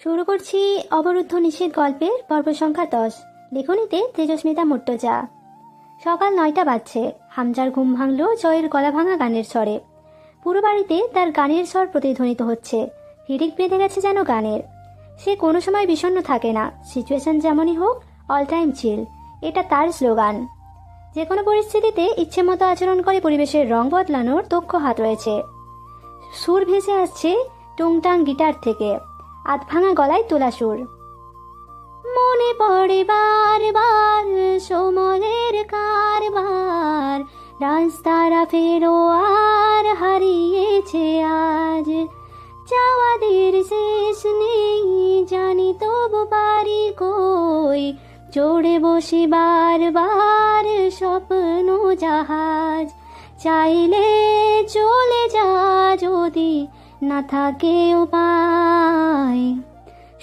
শুরু করছি অবরুদ্ধ নিষেধ গল্পের পর্ব সংখ্যা 10। লেখনীতে তেজস্মিতা মুর্তজা। সকাল 9টা বাজছে। হামজার ঘুম ভাঙল জয়ের গলা ভাঙা গানের স্বরে। পুরো বাড়িতে তার গানের স্বর প্রতিধ্বনিত হচ্ছে। হিড়িক বেঁধে গেছে যেন গানের। সে কোনো সময় বিষণ্ণ থাকে না, সিচুয়েশন যেমনই হোক, অল টাইম চিল, এটা তার স্লোগান। যে কোনো পরিস্থিতিতে ইচ্ছে মতো আচরণ করে পরিবেশের রং বদলানোর দক্ষ হাত রয়েছে। সুর ভেসে আসছে টুংটাং গিটার থেকে, আধ ভাঙা গলায় তোলা সুর। মনে পড়ে বারবার সময়ের কারবার, রাস্তারা ফেরো আর হারিয়েছে আজ। চাওয়াদের শেষ নেই জানি, তবু পারি কই চড়ে বসে বারবার স্বপ্ন জাহাজ। চাইলে চলে যা যদি না থাকে উপায়,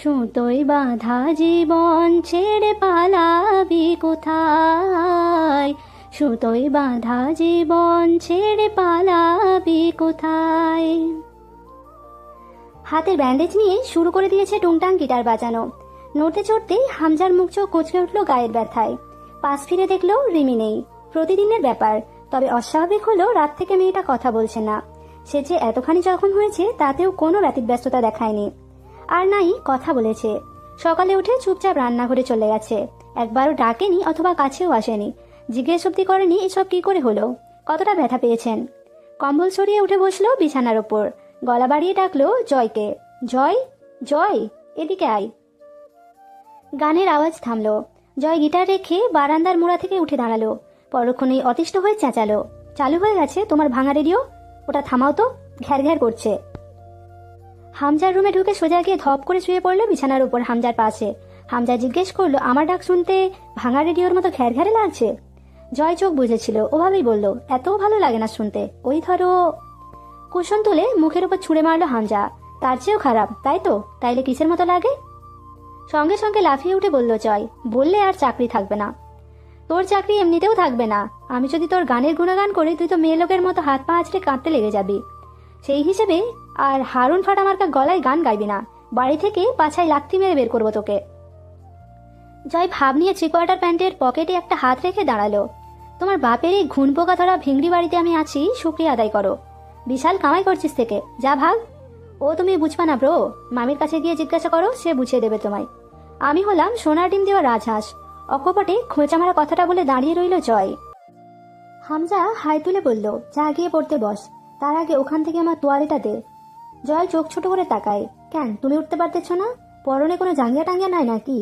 সুতোয় বাঁধা জীবন ছেড়ে পালাবি কোথায়, সুতোয় বাঁধা জীবন ছেড়ে পালাবি কোথায়। হাতের ব্যান্ডেজ নিয়ে শুরু করে দিয়েছে টুংটাং গিটার বাজানো। নড়তে চড়তেই হামজার মুখ চোখ কুঁচকে উঠল গায়ের ব্যথায়। পাশ ফিরে দেখলো রিমি নেই। প্রতিদিনের ব্যাপার, তবে অস্বাভাবিক হলো রাত থেকে মেয়েটা কথা বলছে না। সে যে এতখানি জখম হয়েছে তাতেও কোনো ব্যতিব্যস্ততা দেখায়নি, আর নাই কথা বলেছে। সকালে উঠে চুপচাপ রান্নাঘরে চলে গেছে। একবারও ডাকেনি অথবা কাছেও আসেনি, জিজ্ঞেস অব্দি করেনি এসব কি করে হলো, কতটা ব্যথা পেয়েছেন। কম্বল সরিয়ে উঠে বসলো বিছানার ওপর। গলা বাড়িয়ে ডাকলো জয়কে। জয়, জয়, এদিকে আয়। গানের আওয়াজ থামলো। জয় গিটার রেখে বারান্দার মোড়া থেকে উঠে দাঁড়ালো। পরক্ষণেই অতিষ্ঠ হয়ে চেঁচালো, চালু হয়ে গেছে তোমার ভাঙা রেডিও, ওটা থামাও তো, ঘ্যার ঘ্যার করছে। হামজার রুমে ঢুকে সোজা গিয়ে ধপ করে শুয়ে পড়লো বিছানার উপর হামজার পাশে। হামজা জিজ্ঞেস করলো আমার ডাক শুনতে ভাঙা রেডিওর মতো ঘ্যার ঘ্যারে লাগছে। জয় চোখ বুঝেছিল, ওভাবেই বলল এতও ভালো লাগে না শুনতে, ওই ধরো। কুশন তুলে মুখের উপর ছুঁড়ে মারলো হামজা। তার চেয়েও খারাপ, তাই তো? তাইলে কিসের মতো লাগে? সঙ্গে সঙ্গে লাফিয়ে উঠে বলল জয়, বললে আর চাকরি থাকবে না। তোর চাকরি এমনিতেও থাকবে না। আমি যদি তোর গানের গুণগান করি তুই তো মেয়ে লোকের মতো হাত পা আছড়ে কাঁদতে লেগে যাবি। সেই হিসেবে আর হারুন ফাটা মার্কা গলায় গান গাইবি না। বাড়ি থেকে পাছায় লাথি মেরে বের করবো তোকে। জয় ভাব নিয়ে 3/4 প্যান্টের পকেটে একটা হাত রেখে দাঁড়ালো। তোমার বাপের এই ঘুণ পোকা ধরা ভিংড়ি বাড়িতে আমি আছি, শুক্রিয়া আদায় করো। বিশাল কামাই করছিস থেকে, যা ভাগ। ও তুমি বুঝবা না ব্রো, মামির কাছে গিয়ে জিজ্ঞাসা করো, সে বুঝিয়ে দেবে তোমায়। আমি হলাম সোনার ডিম দেওয়া রাজহাঁস। অকপটে খোঁচা মারা কথাটা বলে দাঁড়িয়ে রইল জয়। হামজা হাই তুলে বলল, যা গিয়ে পড়তে বস, তার আগে ওখান থেকে আমার তোয়ালেটা দে। জয় চোখ ছোট করে তাকায়, কেন তুমি উঠতে পারতেছ না? পরনে কোনো জাঙ্গিয়া টাঙ্গিয়া নাই নাকি?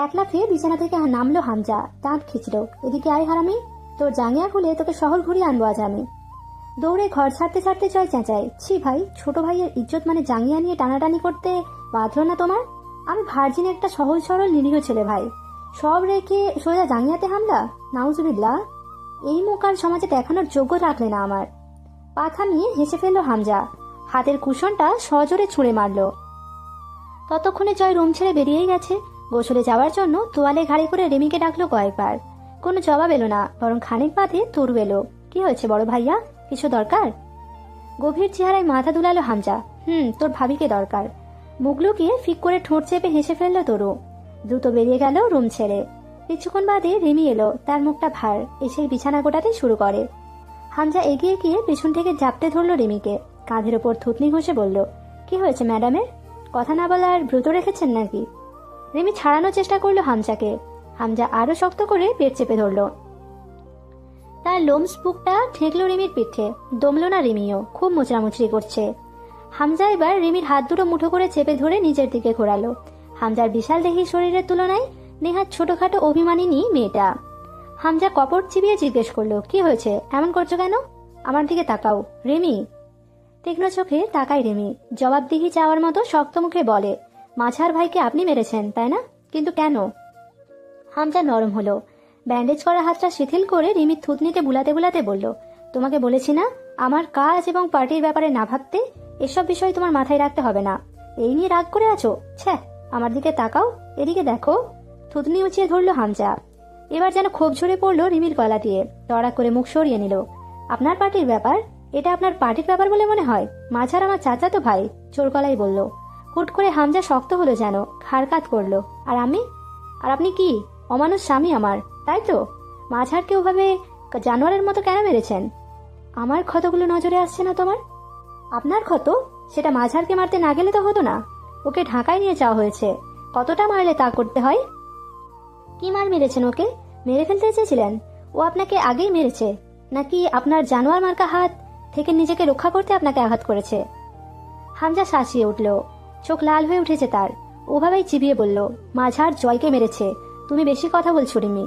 এক লাফে বিছানা থেকে নামলো হামজা, দাঁত খিচল, এদিকে আয় হারামি, তোর জাঙ্গিয়া খুলে তোকে শহর ঘুরিয়ে আনবো আজ আমি। দৌড়ে ঘর ছাড়তে ছাড়তে জয় চেঁচায়, ছি ভাই, ছোট ভাইয়ের ইজ্জত মানে জাঙ্গিয়া নিয়ে টানাটানি করতে বাঁধলো না তোমার? আমি ভার্জিন একটা সহজ সরল নিরীহ ছেলে ভাই, সব রেখে সোজা জাঙ্গিয়াতে হামলা, নাউজুবিল্লাহ। এই মুখ আর সমাজে দেখানোর যোগ্য রাখলে না আমার। পা থামিয়ে হেসে ফেললো হামজা, হাতের কুশনটা সজোরে ছুঁড়ে মারল। ততক্ষণে জয় রুম ছেড়ে বেরিয়েই গেছে। গোসলে যাওয়ার জন্য তোয়ালে ঘাড়ে করে রেমিকে ডাকলো কয়েকবার। কোনো জবাব এলো না, বরং খানিক বাদে তরু এলো। কি হয়েছে বড় ভাইয়া, কিছু দরকার? গভীর চেহারায় মাথা দুলালো হামজা। তোর ভাবিকে দরকার। মুখ লুকিয়ে ফিক করে ঠোঁট চেপে হেসে ফেললো তরু। দ্রুত বেরিয়ে গেল রুম ছেড়ে। কিছুক্ষণ বাদে রিমি এলো, তার মুখটা ভার, এসে বিছানা গোটাতে শুরু করে। হামজা এগিয়ে গিয়ে পেছন থেকে ঝাপটে ধরলো রিমিকে, কাঁধের ওপর থুতনি ঘষে বলল, কি হয়েছে ম্যাডামের? কথা না বলার ব্রত রেখেছেন নাকি? রিমি ছাড়ানোর চেষ্টা করলো হামজাকে। হামজা আরো শক্ত করে পেট চেপে ধরলো। তার লোমস বুকটা ঠেকলো রিমির পিঠে। দমলো না রিমিও, খুব মুচড়ামুচড়ি করছে। হামজা এবার রিমির হাত দুটো মুঠো করে চেপে ধরে নিজের দিকে ঘোরালো। হামজার বিশাল দেহি শরীরের তুলনায় নেহাত ছোটখাটো অভিমানিনী মেয়েটা। হামজা কপট চিবিয়ে জিজ্ঞেস করলো, কি হয়েছে, এমন করছো কেন? আমার দিকে তাকাও রিমি। তীক্ষ্ণ চোখে তাকায় রিমি, জবাবদিহি চাওয়ার মতো শক্ত মুখে বলে, মাঝার ভাইকে আপনি মেরেছেন তাই না, কিন্তু কেন? হামজা নরম হলো। ব্যান্ডেজ করা হাতটা শিথিল করে রিমির থুতনিতে বুলাতে বুলাতে বলল, তোমাকে বলেছি না আমার কাজ এবং পার্টির ব্যাপারে না ভাবতে? এসব বিষয় তোমার মাথায় রাখতে হবে না। এই নিয়ে রাগ করে আছো? ছ্যা, আমার দিকে তাকাও, এদিকে দেখো। থুতনি উঁচিয়ে ধরলো হামজা। এবার যেন ক্ষোভ ঝরে পড়লো রিমির গলা দিয়ে। তড়া করে মুখ সরিয়ে নিল। আপনার পার্টির ব্যাপার? এটা আপনার পার্টির ব্যাপার বলে মনে হয়? মাঝার আমার চাচাতো ভাই, চোর গলায় বলল। হুট করে হামজা শক্ত হলো যেন, ঘাড়কাত করলো। আর আপনি কি অমানুষ স্বামী আমার, তাই তো? মাঝারকে ওভাবে জানোয়ারের মতো কেন মেরেছেন? আমার ক্ষতগুলো নজরে আসছে না তোমার? আপনার ক্ষত? সেটা মাঝারকে মারতে না গেলে তো হতো না। ওকে ঢাকায় নিয়ে যাওয়া হয়েছে, কতটা মারলে তা করতে হয়। কি মার মেরেছেন ওকে? মেরে ফেলতে চেয়েছিলেন? ও আপনাকে আগেই মেরেছে, নাকি আপনার জানোয়ার মার্কা হাত থেকে নিজেকে রক্ষা করতে আপনাকে আঘাত করেছে? হামজা শাসিয়ে উঠল, চোখ লাল হয়ে উঠেছে তার। ওভাবেই চিবিয়ে বলল, মাঝার জয়কে মেরেছে। তুমি বেশি কথা বলছো রিমি।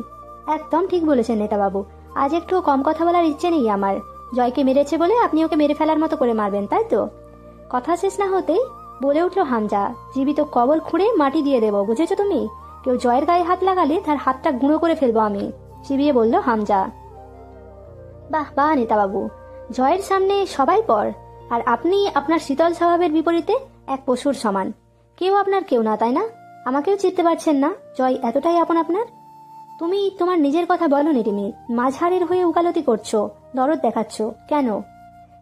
একদম ঠিক বলেছেন নেতাবাবু, আজ একটু কম কথা বলার ইচ্ছে নেই আমার। জয়কে মেরেছে বলে আপনি ওকে মেরে ফেলার মতো করে মারবেন, তাই তো? কথা শেষ না হতেই বলে উঠল হামজা, জীবিত কবর খুঁড়ে মাটি দিয়ে দেবো, বুঝেছো তুমি? কেউ জয়ের গায়ে হাত লাগালে তার হাতটা গুঁড়ো করে ফেলবো আমি, চিবিয়ে বলল হামজা। বাহ বাহ নেতাবাবু, জয়ের সামনে সবাই পর, আর আপনি আপনার শীতল স্বভাবের বিপরীতে এক পশুর সমান। কেউ আপনার কেউ না, তাই না? আমাকেও চিনতে পারছেন না? জয় এতটাই আপন আপনার? তুমি তোমার নিজের কথা বলো নি রিমি, মাঝারের হয়ে উকালতি করছো, দরদ দেখাচ্ছ কেন?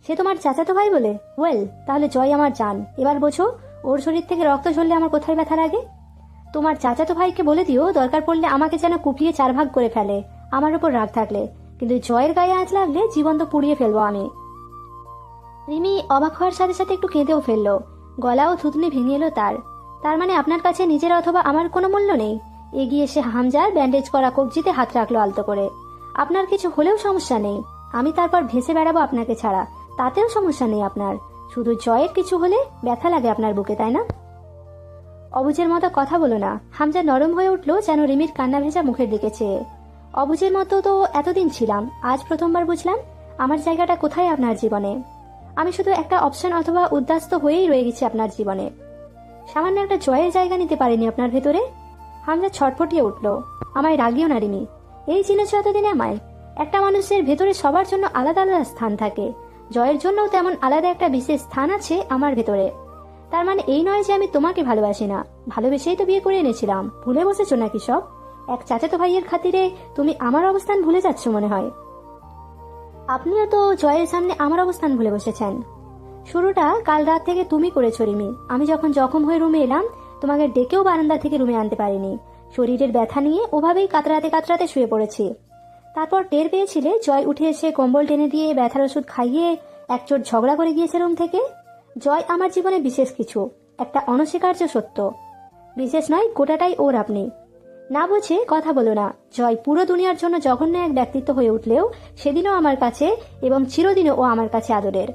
সে তোমার চাচাতো ভাই বলে? ওয়েল, তাহলে জয় আমার জান। এবার বোঝো, ওর শরীর থেকে রক্ত ঝরলে আমার কোথায় ব্যথা লাগে। তোমার চাচাতো ভাইকে বলে দিও দরকার পড়লে আমাকে যেন কুপিয়ে 4 ভাগ করে ফেলে, আমার উপর রাগ থাকলে। কিন্তু জয়ের গায়ে আঁচ লাগলে জীবন্ত পুড়িয়ে ফেলবো আমি। রিমি অবাক হওয়ার সাথে সাথে একটু কেঁদেও ফেললো, গলা ও থুতনি ভেঙে এলো তার। তার মানে আপনার কাছে নিজের অথবা আমার কোনো মূল্য নেই? এগিয়ে এসে হামজার ব্যান্ডেজ করা কবজিতে হাত রাখলো আলতো করে। আপনার কিছু হলেও সমস্যা নেই, আমি তারপর ভেসে বেড়াবো আপনাকে ছাড়া, তাতেও সমস্যা নেই আপনার। শুধু জয়ের কিছু হলে ব্যথা লাগে আপনার বুকে, তাই না? অবুজের মতো কথা বলো না। হামজা নরম হয়ে উঠলো যেন রিমির কান্না ভেজা মুখের দিকে চেয়ে। অবুজের মতো তো এতদিন ছিলাম, আজ প্রথমবার বুঝলাম আমার জায়গাটা কোথায় আপনার জীবনে। আমি শুধু একটা অপশন অথবা উদ্বাস্ত হয়েই রয়ে গেছি আপনার জীবনে। সামান্য একটা জয়ের জায়গা নিতে পারিনি আপনার ভেতরে। হামজা ছটফটিয়ে উঠল, আমায় রাগিও না রিমি। এই চিনেছ এতদিনে আমায়? একটা মানুষের ভেতরে সবার জন্য আলাদা আলাদা স্থান থাকে, জয়ের জন্যও তেমন আলাদা একটা বিশেষ স্থান আছে আমার ভেতরে। তার মানে এই নয় যে আমি তোমাকে ভালোবাসি না, ভালোবেসেই তো বিয়ে করে এনেছিলাম। ভুলে বসেছো নাকি সব? এক চাচাতো ভাইয়ের খাতিরে তুমি আমার অবস্থান ভুলে যাচ্ছ মনে হয়। আপনিও তো জয়ের সামনে আমার অবস্থান ভুলে বসেছেন। শুরুটা কাল রাত থেকে তুমি করেছো রিমি। আমি যখন জখম হয়ে রুমে এলাম, তোমাকে ডেকেও বারান্দা থেকে রুমে আনতে পারিনি। শরীরের ব্যথা নিয়ে ওভাবেই কাতরাতে কাতরাতে শুয়ে পড়েছি। তারপর টের পেয়েছিলে জয় উঠে এসে কম্বল টেনে দিয়ে ব্যথার ওষুধ খাইয়ে একচোট ঝগড়া করে গিয়েছে রুম থেকে। জয় আমার জীবনে বিশেষ কিছু, একটা অনস্বীকার্য সত্য। বিশেষ নয়, গোটাটাই ওর আপনি। না বুঝে কথা বলো না। জয় পুরো দুনিয়ার জন্য জঘন্য এক ব্যক্তিত্ব হয়ে উঠলেও সেদিনও আমার কাছে এবং চিরদিনও ও আমার কাছে আদরের।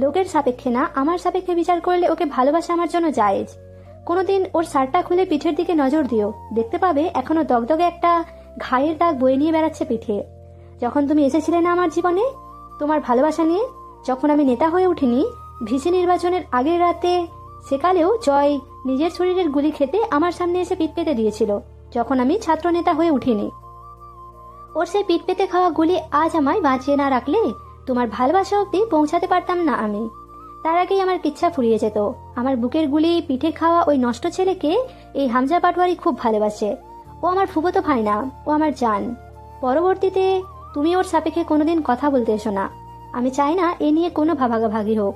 লোকের সাপেক্ষে না, আমার সাপেক্ষে বিচার করলে ওকে ভালোবাসা আমার জন্য জায়েজ। কোনোদিন ওর শার্টটা খুলে পিঠের দিকে নজর দিও, দেখতে পাবে এখনো দগদগে একটা ঘায়ের দাগ বয়ে নিয়ে বেড়াচ্ছে পিঠে। যখন তুমি এসেছিলে না আমার জীবনে তোমার ভালোবাসা নিয়ে, যখন আমি নেতা হয়ে উঠিনি, ভিসি নির্বাচনের আগের রাতে, সেকালেও জয় নিজের শরীরের গুলি খেতে আমার সামনে এসে পিঠ পেতে দিয়েছিল যখন আমি ছাত্র নেতা হয়ে উঠিনি। ওর সেই পিঠ পেতে খাওয়া গুলি আজ আমায় বাঁচিয়ে না রাখলে তোমার ভালোবাসা অব্দি পৌঁছাতে পারতাম না আমি। তার আগেই আমার কিচ্ছা ফুরিয়ে যেত। আমার বুকের গুলি পিঠে খাওয়া ওই নষ্ট ছেলেকে এই হামজা পাটওয়ারি খুব ভালোবাসে। ও আমার ফুফতো ভাই না, ও আমার জান। পরবর্তীতে তুমি ওর সাপেক্ষে কোনোদিন কথা বলতে এসো না। আমি চাই না এ নিয়ে কোনো ভাগাভাগি হোক।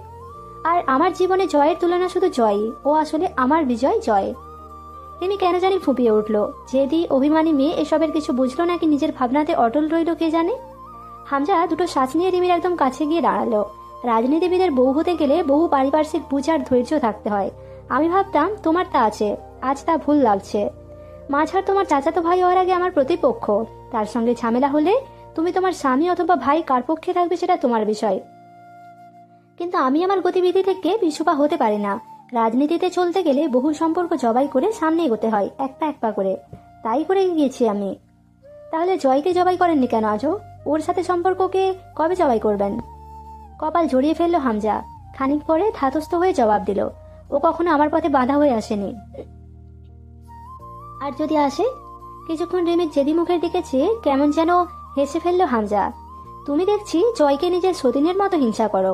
আর আমার জীবনে জয়ের তুলনা শুধু জয়ই, ও আসলে আমার বিজয় জয়। তিনি কেন জানি ফুপিয়ে উঠল। জেদি অভিমানী মেয়ে এসবের কিছু বুঝলো নাকি নিজের ভাবনাতে অটল রইল কে জানে। হামজা দুটো শ্বাস নিয়ে রিমির একদম কাছে গিয়ে দাঁড়ালো। রাজনীতিবিদের বউ হতে গেলে বহু পারিপার্শ্বিক বুঝ আর ধৈর্য থাকতে হয়। আমি ভাবতাম তোমার তা আছে, আজ তা ভুল লাগছে। মাঝার তোমার চাচাতো ভাই হওয়ার আগে আমার প্রতিপক্ষ। তার সঙ্গে ঝামেলা হলে তুমি তোমার স্বামী অথবা ভাই কার পক্ষে থাকবে সেটা তোমার বিষয়, কিন্তু আমি আমার গতিবিধি থেকে পিছুপা হতে পারি না। রাজনীতিতে চলতে গেলে বহু সম্পর্ক জবাই করে সামনে এগোতে হয়, একটা এক পা করে। তাই করে গিয়েছি আমি। তাহলে জয়কে জবাই করেননি কেন আজও? ওর সাথে সম্পর্ককে কবে জবাই করবেন? কপাল জড়িয়ে ফেললো হামজা। খানিক পরে ধাতস্থ হয়ে জবাব দিল, ও কখনো আমার পথে বাধা হয়ে আসেনি। আর যদি আসে? কিছুক্ষণ রিমির জেদি মুখের দিকে চেয়ে কেমন যেন হেসে ফেললো হামজা। তুমি দেখছি জয়কে নিজের সতীনের মতো হিংসা করো,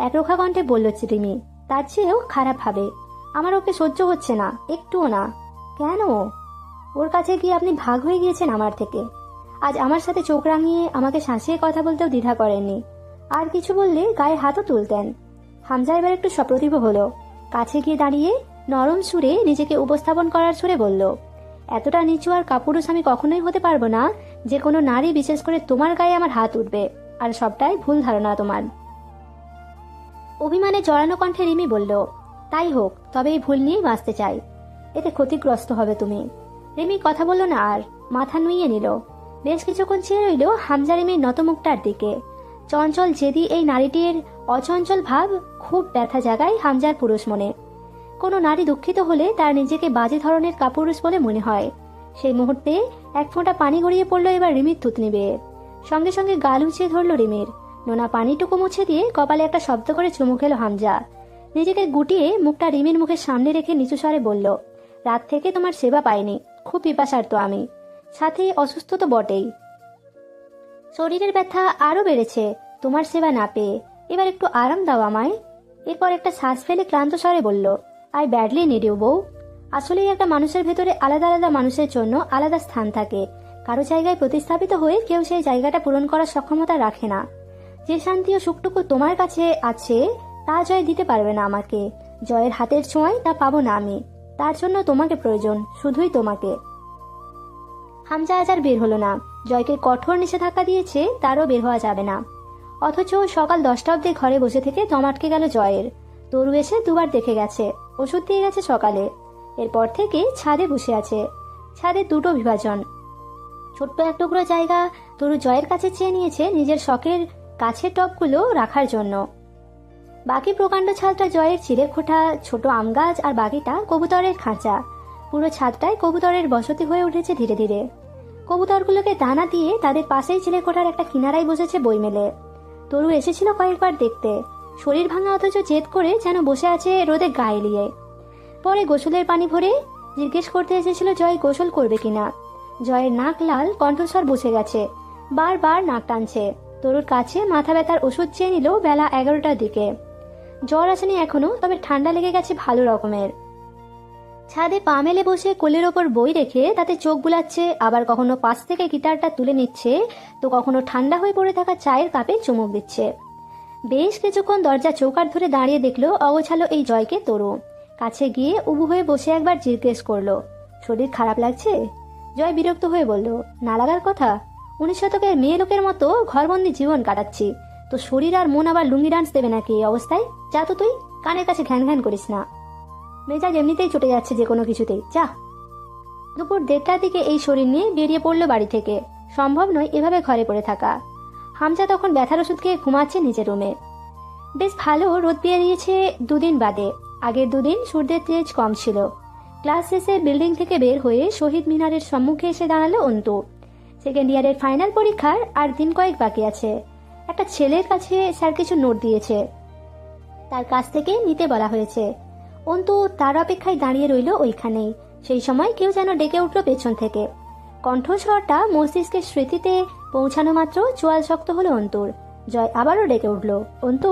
একরোখা কণ্ঠে বলল রিমি। তার চেয়েও খারাপ ভাবে। আমার ওকে সহ্য হচ্ছে না, একটুও না। কেন? ওর কাছে গিয়ে আপনি ভাগ হয়ে গিয়েছেন আমার থেকে। আজ আমার সাথে চোখ রাঙিয়ে আমাকে শাসিয়ে কথা বলতেও দ্বিধা করেননি। আর কিছু বললে গায়ে হাতও তুলতেন। হামজা এবার একটু সপ্রতিভ হলো। কাছে গিয়ে দাঁড়িয়ে নরম সুরে নিজেকে উপস্থাপন করার সুরে বলল, এতটা নিচু আর কাপুরুষ আমি কখনোই হতে পারবো না যে কোনো নারী, বিশেষ করে তোমার গায়ে আমার হাত উঠবে। আর সবটাই ভুল ধারণা তোমার। অভিমানে জড়ানো কণ্ঠে রিমি বলল, তাই হোক, তবে এই ভুল নিয়েই বাঁচতে চাই। এতে ক্ষতিগ্রস্ত হবে তুমি। রিমি কথা বলল না, আর মাথা নুইয়ে নিল। বেশ কিছুক্ষণ চেয়ে রইল হামজা রিমির নত মুখটার দিকে। চঞ্চল জেদি এই নারীটির অচঞ্চল ভাব খুব ব্যথা জাগায় হামজার পুরুষ মনে। কোনো নারী দুঃখিত হলে তার নিজেকে বাজে ধরনের কাপুরুষ বলে মনে হয়। সেই মুহূর্তে এক ফোঁটা পানি গড়িয়ে পড়ল এবার রিমির থুতনি বেয়ে। সঙ্গে সঙ্গে গাল উঁচিয়ে ধরল রিমির। নোনা পানিটুকু মুছে দিয়ে কপালে একটা শব্দ করে চুমু খেল হামজা। নিজেকে গুটিয়ে মুখটা রিমির মুখের সামনে রেখে নিচু স্বরে বলল, রাত থেকে তোমার সেবা পাইনি, খুব পিপাসার্ত আমি, সাথে অসুস্থ তো বটেই। শরীরের ব্যথা আরো বেড়েছে তোমার সেবা না পেয়ে, এবার একটু আরাম দাও আমায়। এরপর একটা শ্বাস ফেলে ক্লান্ত স্বরে বলল, আই ব্যাডলি নিড ইউ বউ। আসলেই একটা মানুষের ভেতরে আলাদা আলাদা মানুষের জন্য আলাদা স্থান থাকে। কারো জায়গায় প্রতিস্থাপিত হয়ে কেউ সেই জায়গাটা পূরণ করার সক্ষমতা রাখে না। যে শান্তি ও সুখটুকু তোমার কাছে আছে তা জয় দিতে পারবে না আমাকে। জয়ের হাতের ছোঁয়ায় তা পাবো না আমি। তার জন্য তোমাকে প্রয়োজন, শুধুই তোমাকে। হামজা আজ আর বের হলো না। জয়কে কঠোর নিষেধাজ্ঞা দিয়েছে, তারও বের হওয়া যাবে না। অথচ সকাল 10টা অব্দি ঘরে বসে থেকে দম আটকে গেল জয়ের। তরু এসে দুবার দেখে গেছে, ওষুধ দিয়ে গেছে সকালে। এরপর থেকে ছাদে বসে আছে। ছাদে দুটো বিভাজন, ছোট্ট এক টুকরো জায়গা তরু জয়ের কাছে চেয়ে নিয়েছে নিজের শখের গাছের টবগুলো রাখার জন্য। বাকি প্রকাণ্ড ছাদটা জয়ের চিড়ে খোঁটা ছোট আম গাছ, আর বাকিটা কবুতরের খাঁচা। পুরো ছাদটায় কবুতরের বসতি হয়ে উঠেছে ধীরে ধীরে। কবুতরগুলোকে দানা দিয়ে তাদের পাশেই চিড়ে খোঁটার একটা কিনারায় বসেছে বই মেলে। তরু এসেছিল কয়েকবার দেখতে। শরীর ভাঙা অথচ জেদ করে যেন বসে আছে রোদে গায়ে লিয়ে। পরে গোসলের পানি ভরে জিজ্ঞেস করতে এসেছিল জয় গোসল করবে কিনা। জয়ের নাক লাল, কণ্ঠস্বর বসে গেছে, বারবার নাক টানছে। তরুর কাছে মাথা ব্যথার ওষুধ চেয়ে নিল বেলা 11টার দিকে। জ্বর আসেনি এখনো, তবে ঠান্ডা লেগে গেছে ভালো রকমের। ছাদে পা মেলে বসে কোলের ওপর বই রেখে তাতে চোখ বুলাচ্ছে, আবার কখনো পাশ থেকে গিটারটা তুলে নিচ্ছে, তো কখনো ঠান্ডা হয়ে পড়ে থাকা চায়ের কাপে চুমুক দিচ্ছে। বেশ কিছুক্ষণ দরজা চৌকাঠ ধরে দাঁড়িয়ে দেখলো অগোছালো এই জয়কে তরু। কাছে গিয়ে উবু হয়ে বসে একবার জিজ্ঞেস করলো, শরীর খারাপ লাগছে? জয় বিরক্ত হয়ে বলল, না লাগার কথা? 19 শতকের মেয়ে লোকের মতো ঘরবন্দি জীবন কাটাচ্ছি, তো শরীর আর মন আবার লুঙ্গি ডান্স দেবে নাকি এই অবস্থায়? যা তো তুই, কানের কাছে ঘ্যান ঘ্যান করিস না। মেজাজ এমনিতেই চটে যাচ্ছে যে কোনো কিছুতেই, যা। দুপুর 1:30টার দিকে এই শরীর নিয়ে বেরিয়ে পড়লো বাড়ি থেকে। সম্ভব নয় এভাবে ঘরে পড়ে থাকা। হামজা তখন ব্যথার ওষুধ খেয়ে ঘুমাচ্ছে নিজের রুমে। বেশ ভালো রোদ বেরিয়েছে 2 দিন বাদে। আগের 2 দিন সূর্যের তেজ কম ছিল। ক্লাস শেষে বিল্ডিং থেকে বের হয়ে শহীদ মিনারের সম্মুখে এসে দাঁড়ালো অন্তু। সেকেন্ড ইয়ারের ফাইনাল পরীক্ষার আর দিন কয়েক বাকি আছে। একটা ছেলের কাছে স্যার কিছু নোট দিয়েছে, তার কাছ থেকে নিতে বলা হয়েছে। অন্তু তার অপেক্ষায় দাঁড়িয়ে রইল ওইখানেই। সেই সময় কেউ যেন ডেকে উঠল পেছন থেকে। কণ্ঠস্বরটা মস্তিষ্কের স্মৃতিতে পৌঁছানো মাত্র চোয়াল শক্ত হলো অন্তুর। জয় আবারও ডেকে উঠল, অন্তু।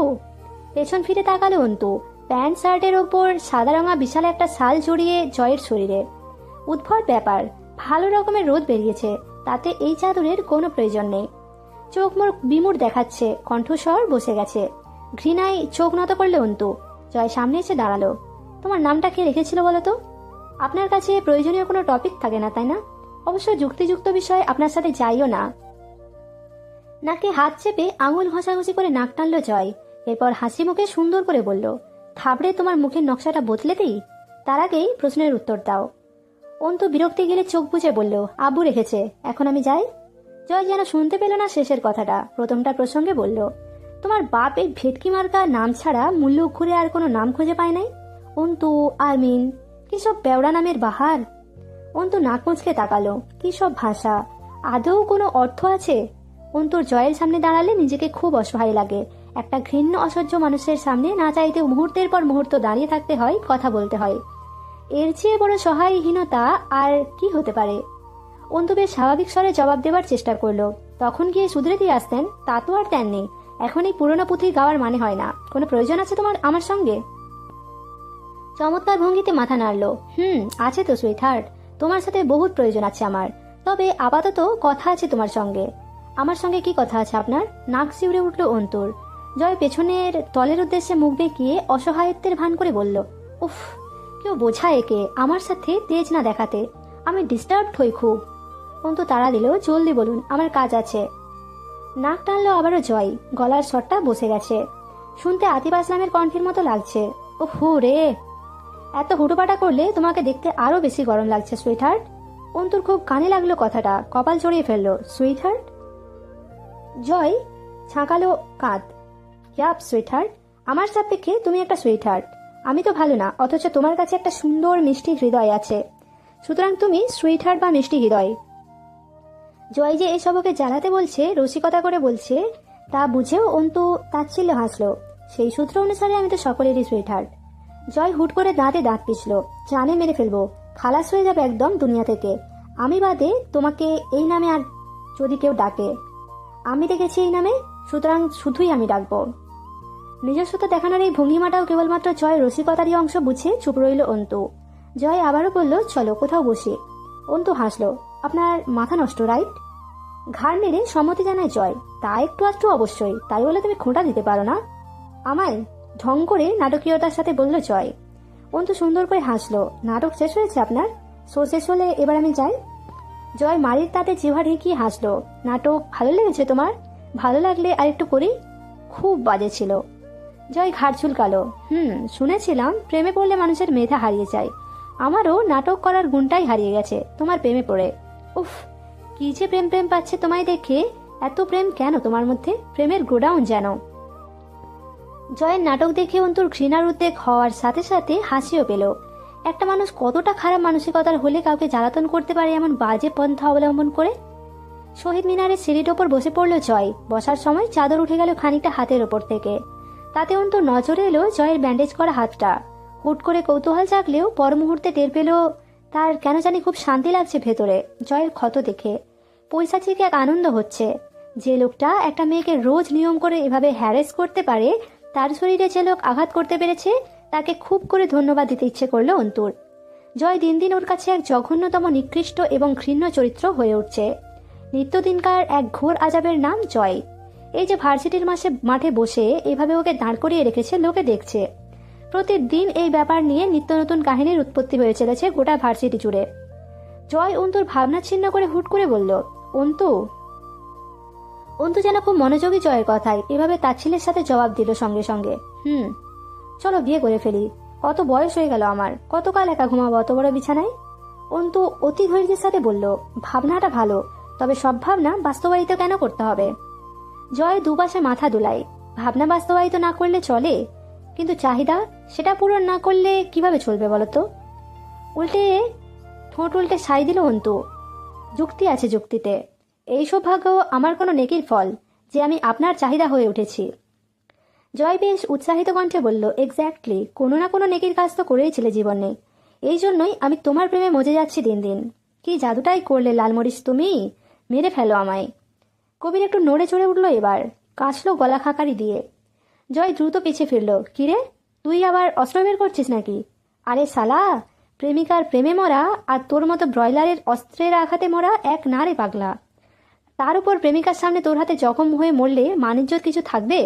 পেছন ফিরে তাকালো অন্তু। প্যান্ট শার্টের ওপর সাদা রঙা বিশাল একটা শাল জড়িয়ে জয়ের শরীরে। উদ্ভট ব্যাপার, ভালো রকমের রোদ বেরিয়েছে, তাতে এই চাদরের কোনো প্রয়োজন নেই। চোখ মুখ বিমূঢ় দেখাচ্ছে, কণ্ঠস্বর বসে গেছে। ঘৃণায় চোখ নত করলে অন্তু। জয় সামনে এসে দাঁড়ালো। তোমার নামটা কে রেখেছিল বলো তো? আপনার কাছে প্রয়োজনীয় কোনো টপিক থাকে না, তাই না? অবশ্য যুক্তিযুক্ত বিষয় আপনার সাথে যাইও না। নাকে হাত চেপে আঙুল ঘষাঘষি করে নাক টানলো জয়। এরপর হাসি মুখে সুন্দর করে বলল, থাবড়ে তোমার মুখের নকশাটা বদলে দিই? তার আগেই প্রশ্নের উত্তর দাও। অন্তু বিরক্তি গেলে চোখ বুজে বলল, আব্বু রেখেছে, এখন আমি যাই। জয় যেন শুনতে পেল না শেষের কথাটা, প্রথমটা প্রসঙ্গে বলল, তোমার বাপ এই ভেটকি মার্কা নাম ছাড়া মূল্য ঘুরে আর কোনো নাম খুঁজে পায় নাই? অন্তু, আরমিন, কি সব বেওড়া নামের বাহার। অন্তু নাক মুচকে তাকালো। কি সব ভাষা, আদৌ কোনো অর্থ আছে? অন্তুর জয়ের সামনে দাঁড়ালে নিজেকে খুব অসহায় লাগে। একটা ঘৃণ্য অসহ্য মানুষের সামনে না চাইতে মুহূর্তের পর মুহূর্ত দাঁড়িয়ে থাকতে হয়, কথা বলতে হয়। এর চেয়ে বড় সহায়হীনতা আর কি হতে পারে? অন্তু বেশ স্বাভাবিক স্বরে জবাব দেবার চেষ্টা করলো, তখন গিয়ে শুধরে দিয়ে আসতেন, তা তো আর দেননি। এখন এই পুরনো পুঁথি গাওয়ার মানে হয় না। কোনো প্রয়োজন আছে তোমার আমার সঙ্গে? চমৎকার ভঙ্গিতে মাথা নাড়ল। আছে তো সুইট হার্ট, তোমার সাথে বহুত প্রয়োজন আছে আমার। তবে আপাতত কথা আছে তোমার সঙ্গে। আমার সঙ্গে কি কথা আছে আপনার? নাক শিউরে উঠল অন্তুর। জয় পেছনের তলের উদ্দেশ্যে মুখ বেঁকিয়ে অসহায়ত্বের ভান করে বলল, উফ, কেউ বোঝায় একে আমার সাথে তেজ না দেখাতে, আমি ডিস্টার্ব হই খুব। অন্তু তাড়া দিল, জলদি বলুন, আমার কাজ আছে। নাক টানলো আবারও জয়, গলার স্বরটা বসে গেছে, শুনতে আতিফ আসলামের কণ্ঠের মতো লাগছে। ও হু রে, এত হুটোপাটা করলে তোমাকে দেখতে আরো বেশি গরম লাগছে সুইটহার্ট। অন্তুর খুব কানে লাগলো কথাটা, কপাল জড়িয়ে ফেললো। সুইটহার্ট? জয় ছাঁকালো কাঁধ। ইয়াপ সুইটহার্ট, আমার সাপেক্ষে তুমি একটা সুইটহার্ট। আমি তো ভালো না, অথচ তোমার কাছে একটা সুন্দর মিষ্টি হৃদয় আছে, সুতরাং তুমি সুইটহার্ট বা মিষ্টি হৃদয়। জয় যে এসব ওকে জ্বালাতে বলছে, রসিকতা করে বলছে, তা বুঝেও অন্তু তাচ্ছিল্য হাসলো। সেই সূত্র অনুসারে আমি তো সকলেরই সুইটহার্ট। জয় হুট করে দাঁতে দাঁত পিছল, জানে মেরে ফেলবো, খালাস হয়ে যাবে একদম দুনিয়া থেকে। আমি বাদে তোমাকে এই নামে আর যদি কেউ ডাকে, আমি দেখেছি এই নামে, সুতরাং শুধুই আমি ডাকবো। নিজস্বতা দেখানোর এই ভঙ্গিমাটাও কেবলমাত্র জয় রসিকতারই অংশ বুঝে চুপ রইল অন্তু। জয় আবারও বলল, চলো কোথাও বসি। অন্তু হাসলো। আপনার মাথা নষ্ট, রাইট? ঘাড় নেড়ে সম্মতি জানায় জয়। তা একটু আধটু অবশ্যই, তাই বলে তুমি খোঁটা দিতে পারো না আমায়, ঢং করে নাটকীয়তার সাথে বলল জয়। অন্তু সুন্দর করে হাসলো। নাটক শেষ হয়েছে আপনার? শো শেষ হলে এবার আমি যাই। জয় মারির তাতে জিভা ঢেকিয়ে হাসলো। নাটক ভালো লেগেছে তোমার? ভালো লাগলে আরেকটু করি। খুব বাজে ছিল। জয় ঘাড় চুলকালো। শুনেছিলাম প্রেমে পড়লে মানুষের মেধা হারিয়ে যায়। আমারও নাটক করার গুণটাই হারিয়ে গেছে তোমার প্রেমে পড়ে। উফ, কি যে প্রেম প্রেম পাচ্ছে তোমায় দেখে। এত প্রেম কেন তোমার মধ্যে? প্রেমের গোডাউন যেন। জয়ের নাটক দেখে অন্তুর ঘৃণার উদ্বেগ হওয়ার সাথে সাথে হাসিও পেল। একটা মানুষ কতটা খারাপ মানসিকতার হলে কাউকে জ্বালাতন করতে পারে এমন বাজে পন্থা অবলম্বন করে। শহীদ মিনারের সিঁড়ির ওপর বসে পড়ল জয়। বসার সময় চাদর উঠে গেল খানিকটা হাতের ওপর থেকে। তাতে অন্তু নজরে এলো জয়ের ব্যান্ডেজ করা হাতটা। হুট করে কৌতূহল জাগলেও পর মুহূর্তে টের পেল তার কেন জানি খুব শান্তি লাগছে ভেতরে জয়ের ক্ষত দেখে। পৈশাচিক এক আনন্দ হচ্ছে। যে লোকটা একটা মেয়েকে রোজ নিয়ম করে এভাবে হ্যারেস করতে পারে, তার শরীরে যে লোক আঘাত করতে পেরেছে, তাকে খুব করে ধন্যবাদ দিতে ইচ্ছে করলো অন্তুর। জয় দিন দিন ওর কাছে এক জঘন্যতম, নিকৃষ্ট এবং ঘৃণ্য চরিত্র হয়ে উঠছে। নিত্যদিনকার এক ঘোর আজাবের নাম জয়। এই যে ভার্সিটির মাঠে বসে এভাবে ওকে দাঁড় করিয়ে রেখেছে, লোকে দেখছে। প্রতিদিন এই ব্যাপার নিয়ে নিত্য নতুন কাহিনীর উৎপত্তি হয়ে চলেছে গোটা ভার্সিটি জুড়ে। জয় অন্তুর ভাবনা ছিন্ন করে হুট করে বলল, অন্তু। অন্তু যেন খুব মনোযোগী জয়ের কথায় এভাবে তাচ্ছিলের সাথে জবাব দিল সঙ্গে সঙ্গে। চলো বিয়ে করে ফেলি। কত বয়স হয়ে গেল আমার, কতকাল একা ঘুমাবো অত বড় বিছানায়? অন্তু অতি ধৈর্যের সাথে বলল, ভাবনাটা ভালো, তবে সব ভাবনা বাস্তবায়িত কেন করতে হবে? জয় দুপাশে মাথা দুলায়। ভাবনা বাস্তবায়িত না করলে চলে, কিন্তু চাহিদা সেটা পূরণ না করলে কিভাবে চলবে বলতো? উল্টে ঠোঁট উল্টে সাই দিল অন্তু। যুক্তি আছে যুক্তিতে। এই সৌভাগ্য আমার কোনো নেকির ফল যে আমি আপনার চাহিদা হয়ে উঠেছি। জয় বেশ উৎসাহিত কণ্ঠে বলল, এক্স্যাক্টলি, কোনো না কোনো নেকির কাজ তো করেইছিলে জীবনে। এই জন্যই আমি তোমার প্রেমে মজে যাচ্ছি দিন দিন। কি জাদুটাই করলে লালমরিচ তুমি, মেরে ফেলো আমায়। কবির একটু নড়ে চড়ে উঠল এবার, কাঁচলো গলা খাকারি দিয়ে। জয় দ্রুত পিছিয়ে ফিরল। কিরে, তুই আবার অস্ত্র বের করছিস নাকি? আরে সালা, প্রেমিকার প্রেমে মরা আর তোর মতো ব্রয়লারের অস্ত্রের আঘাতে মরা এক না রে পাগলা। তার উপর প্রেমিকার সামনে তোর হাতে জখম হয়ে মরলে মানিজ্যর কিছু থাকবে?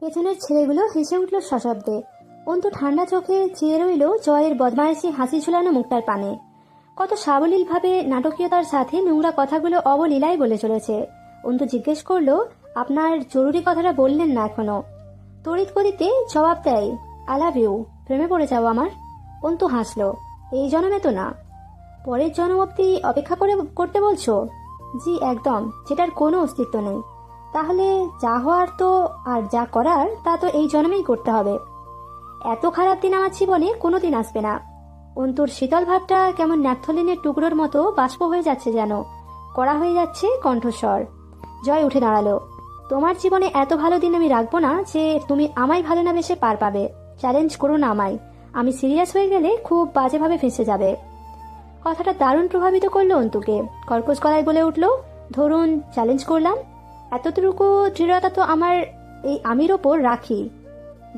পেছনের ছেলেগুলো হেসে উঠল সশব্দে। অন্তু ঠান্ডা চোখে চেয়ে রইল জয়ের বদমাইশি হাসি ঝুলানো মুখটার পানে। কত সাবলীলভাবে নাটকীয়তার সাথে নোংরা কথাগুলো অবলীলায় বলে চলেছে। অন্তু জিজ্ঞেস করলো, আপনার জরুরি কথাটা বললেন না এখনো। তড়িৎ গতিতে জবাব দেয়, আই লাভ ইউ। প্রেমে পড়ে যাও আমার? অন্তু হাসলো। এই জন্মে তো না, পরের জন্ম অব্দি অপেক্ষা করতে বলছো? জি একদম, যেটার কোনো অস্তিত্ব নেই। তাহলে যা হওয়ার তো আর যা করার তা তো এই জন্মেই করতে হবে। এত খারাপ দিন আমার জীবনে কোনোদিন আসবে না। অন্তুর শীতল ভাবটা কেমন ন্যাপথলিনের টুকরোর মতো বাষ্প হয়ে যাচ্ছে, যেন কড়া হয়ে যাচ্ছে কণ্ঠস্বর। জয় উঠে দাঁড়ালো। তোমার জীবনে এত ভালো দিন আমি রাখবো না যে তুমি আমায় ভালো না বেশে পার পাবে। চ্যালেঞ্জ করো না আমায়। আমি সিরিয়াস হয়ে গেলে খুব বাজেভাবে ফেঁসে যাবে। কথাটা দারুণ প্রভাবিত করলো অন্তুকে। কর্কশ গলায় বলে উঠল, ধরুন চ্যালেঞ্জ করলাম। এতটুকু দৃঢ়তা তো আমার এই আমির ওপর রাখি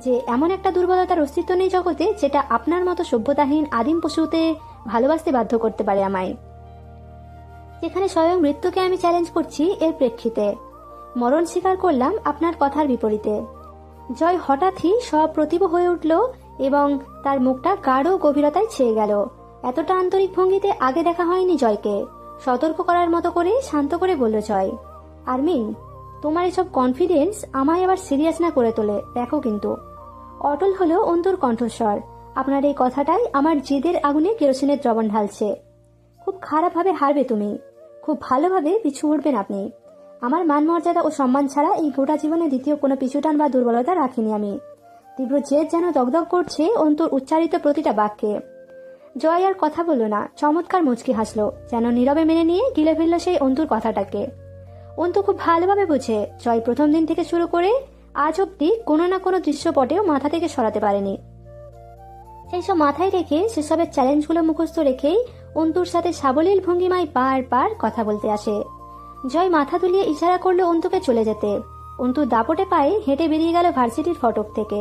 যে এমন একটা দুর্বলতার অস্তিত্ব নেই জগতে যেটা আপনার মতো সভ্যতাহীন আদিম পশুতে ভালোবাসতে বাধ্য করতে পারে আমায়। যেখানে স্বয়ং মৃত্যুকে আমি চ্যালেঞ্জ করছি এর প্রেক্ষিতে মরণ স্বীকার করলাম আপনার কথার বিপরীতে। জয় হঠাৎই সপ্রতিভ হয়ে উঠল এবং তার মুখটা গাঢ় গভীরতায় ছেয়ে গেল। এতটা আন্তরিক ভঙ্গিতে আগে দেখা হয়নি জয়কে। সতর্ক করার মতো করে শান্ত করে বলল জয়, আরমিন, তোমার এসব কনফিডেন্স আমায় আবার সিরিয়াস না করে তোলে, দেখো কিন্তু। অটল হলো অন্তুর কণ্ঠস্বর। আপনার এই কথাটাই আমার জিদের আগুনে কেরোসিনের দ্রবণ ঢালছে। খুব খারাপভাবে হারবে তুমি, খুব ভালোভাবে পিছু উঠবেন আপনি। আমার মান মর্যাদা ও সম্মান ছাড়া এই গোটা জীবনে দ্বিতীয় কোনো পিছুটান বা দুর্বলতা রাখিনি আমি। তীব্র জেদ যেন দগদগ করছে অন্তুর উচ্চারিত প্রতিটা বাক্যে। জয় আর কথা বলল না, চমৎকার মুচকি হাসলো, যেন নীরবে মেনে নিয়ে গিলে ফেলল সেই অন্তুর কথাটাকে। অন্তু খুব ভালোভাবে বুঝে জয় প্রথম দিন থেকে শুরু করে আজ অব্দি কোনো না কোনো দৃশ্যপটেও মাথা থেকে সরাতে পারেনি। সেই সব মাথায় রেখে সেসবের চ্যালেঞ্জগুলো মুখস্থ রেখেই অন্তুর সাথে সাবলীল ভঙ্গিমায় বার কথা বলতে আসে। জয় মাথা তুলিয়ে ইশারা করলো অন্তুকে চলে যেতে। অন্তু দাপটে পায়ে হেঁটে বেরিয়ে গেল ভার্সিটির ফটক থেকে।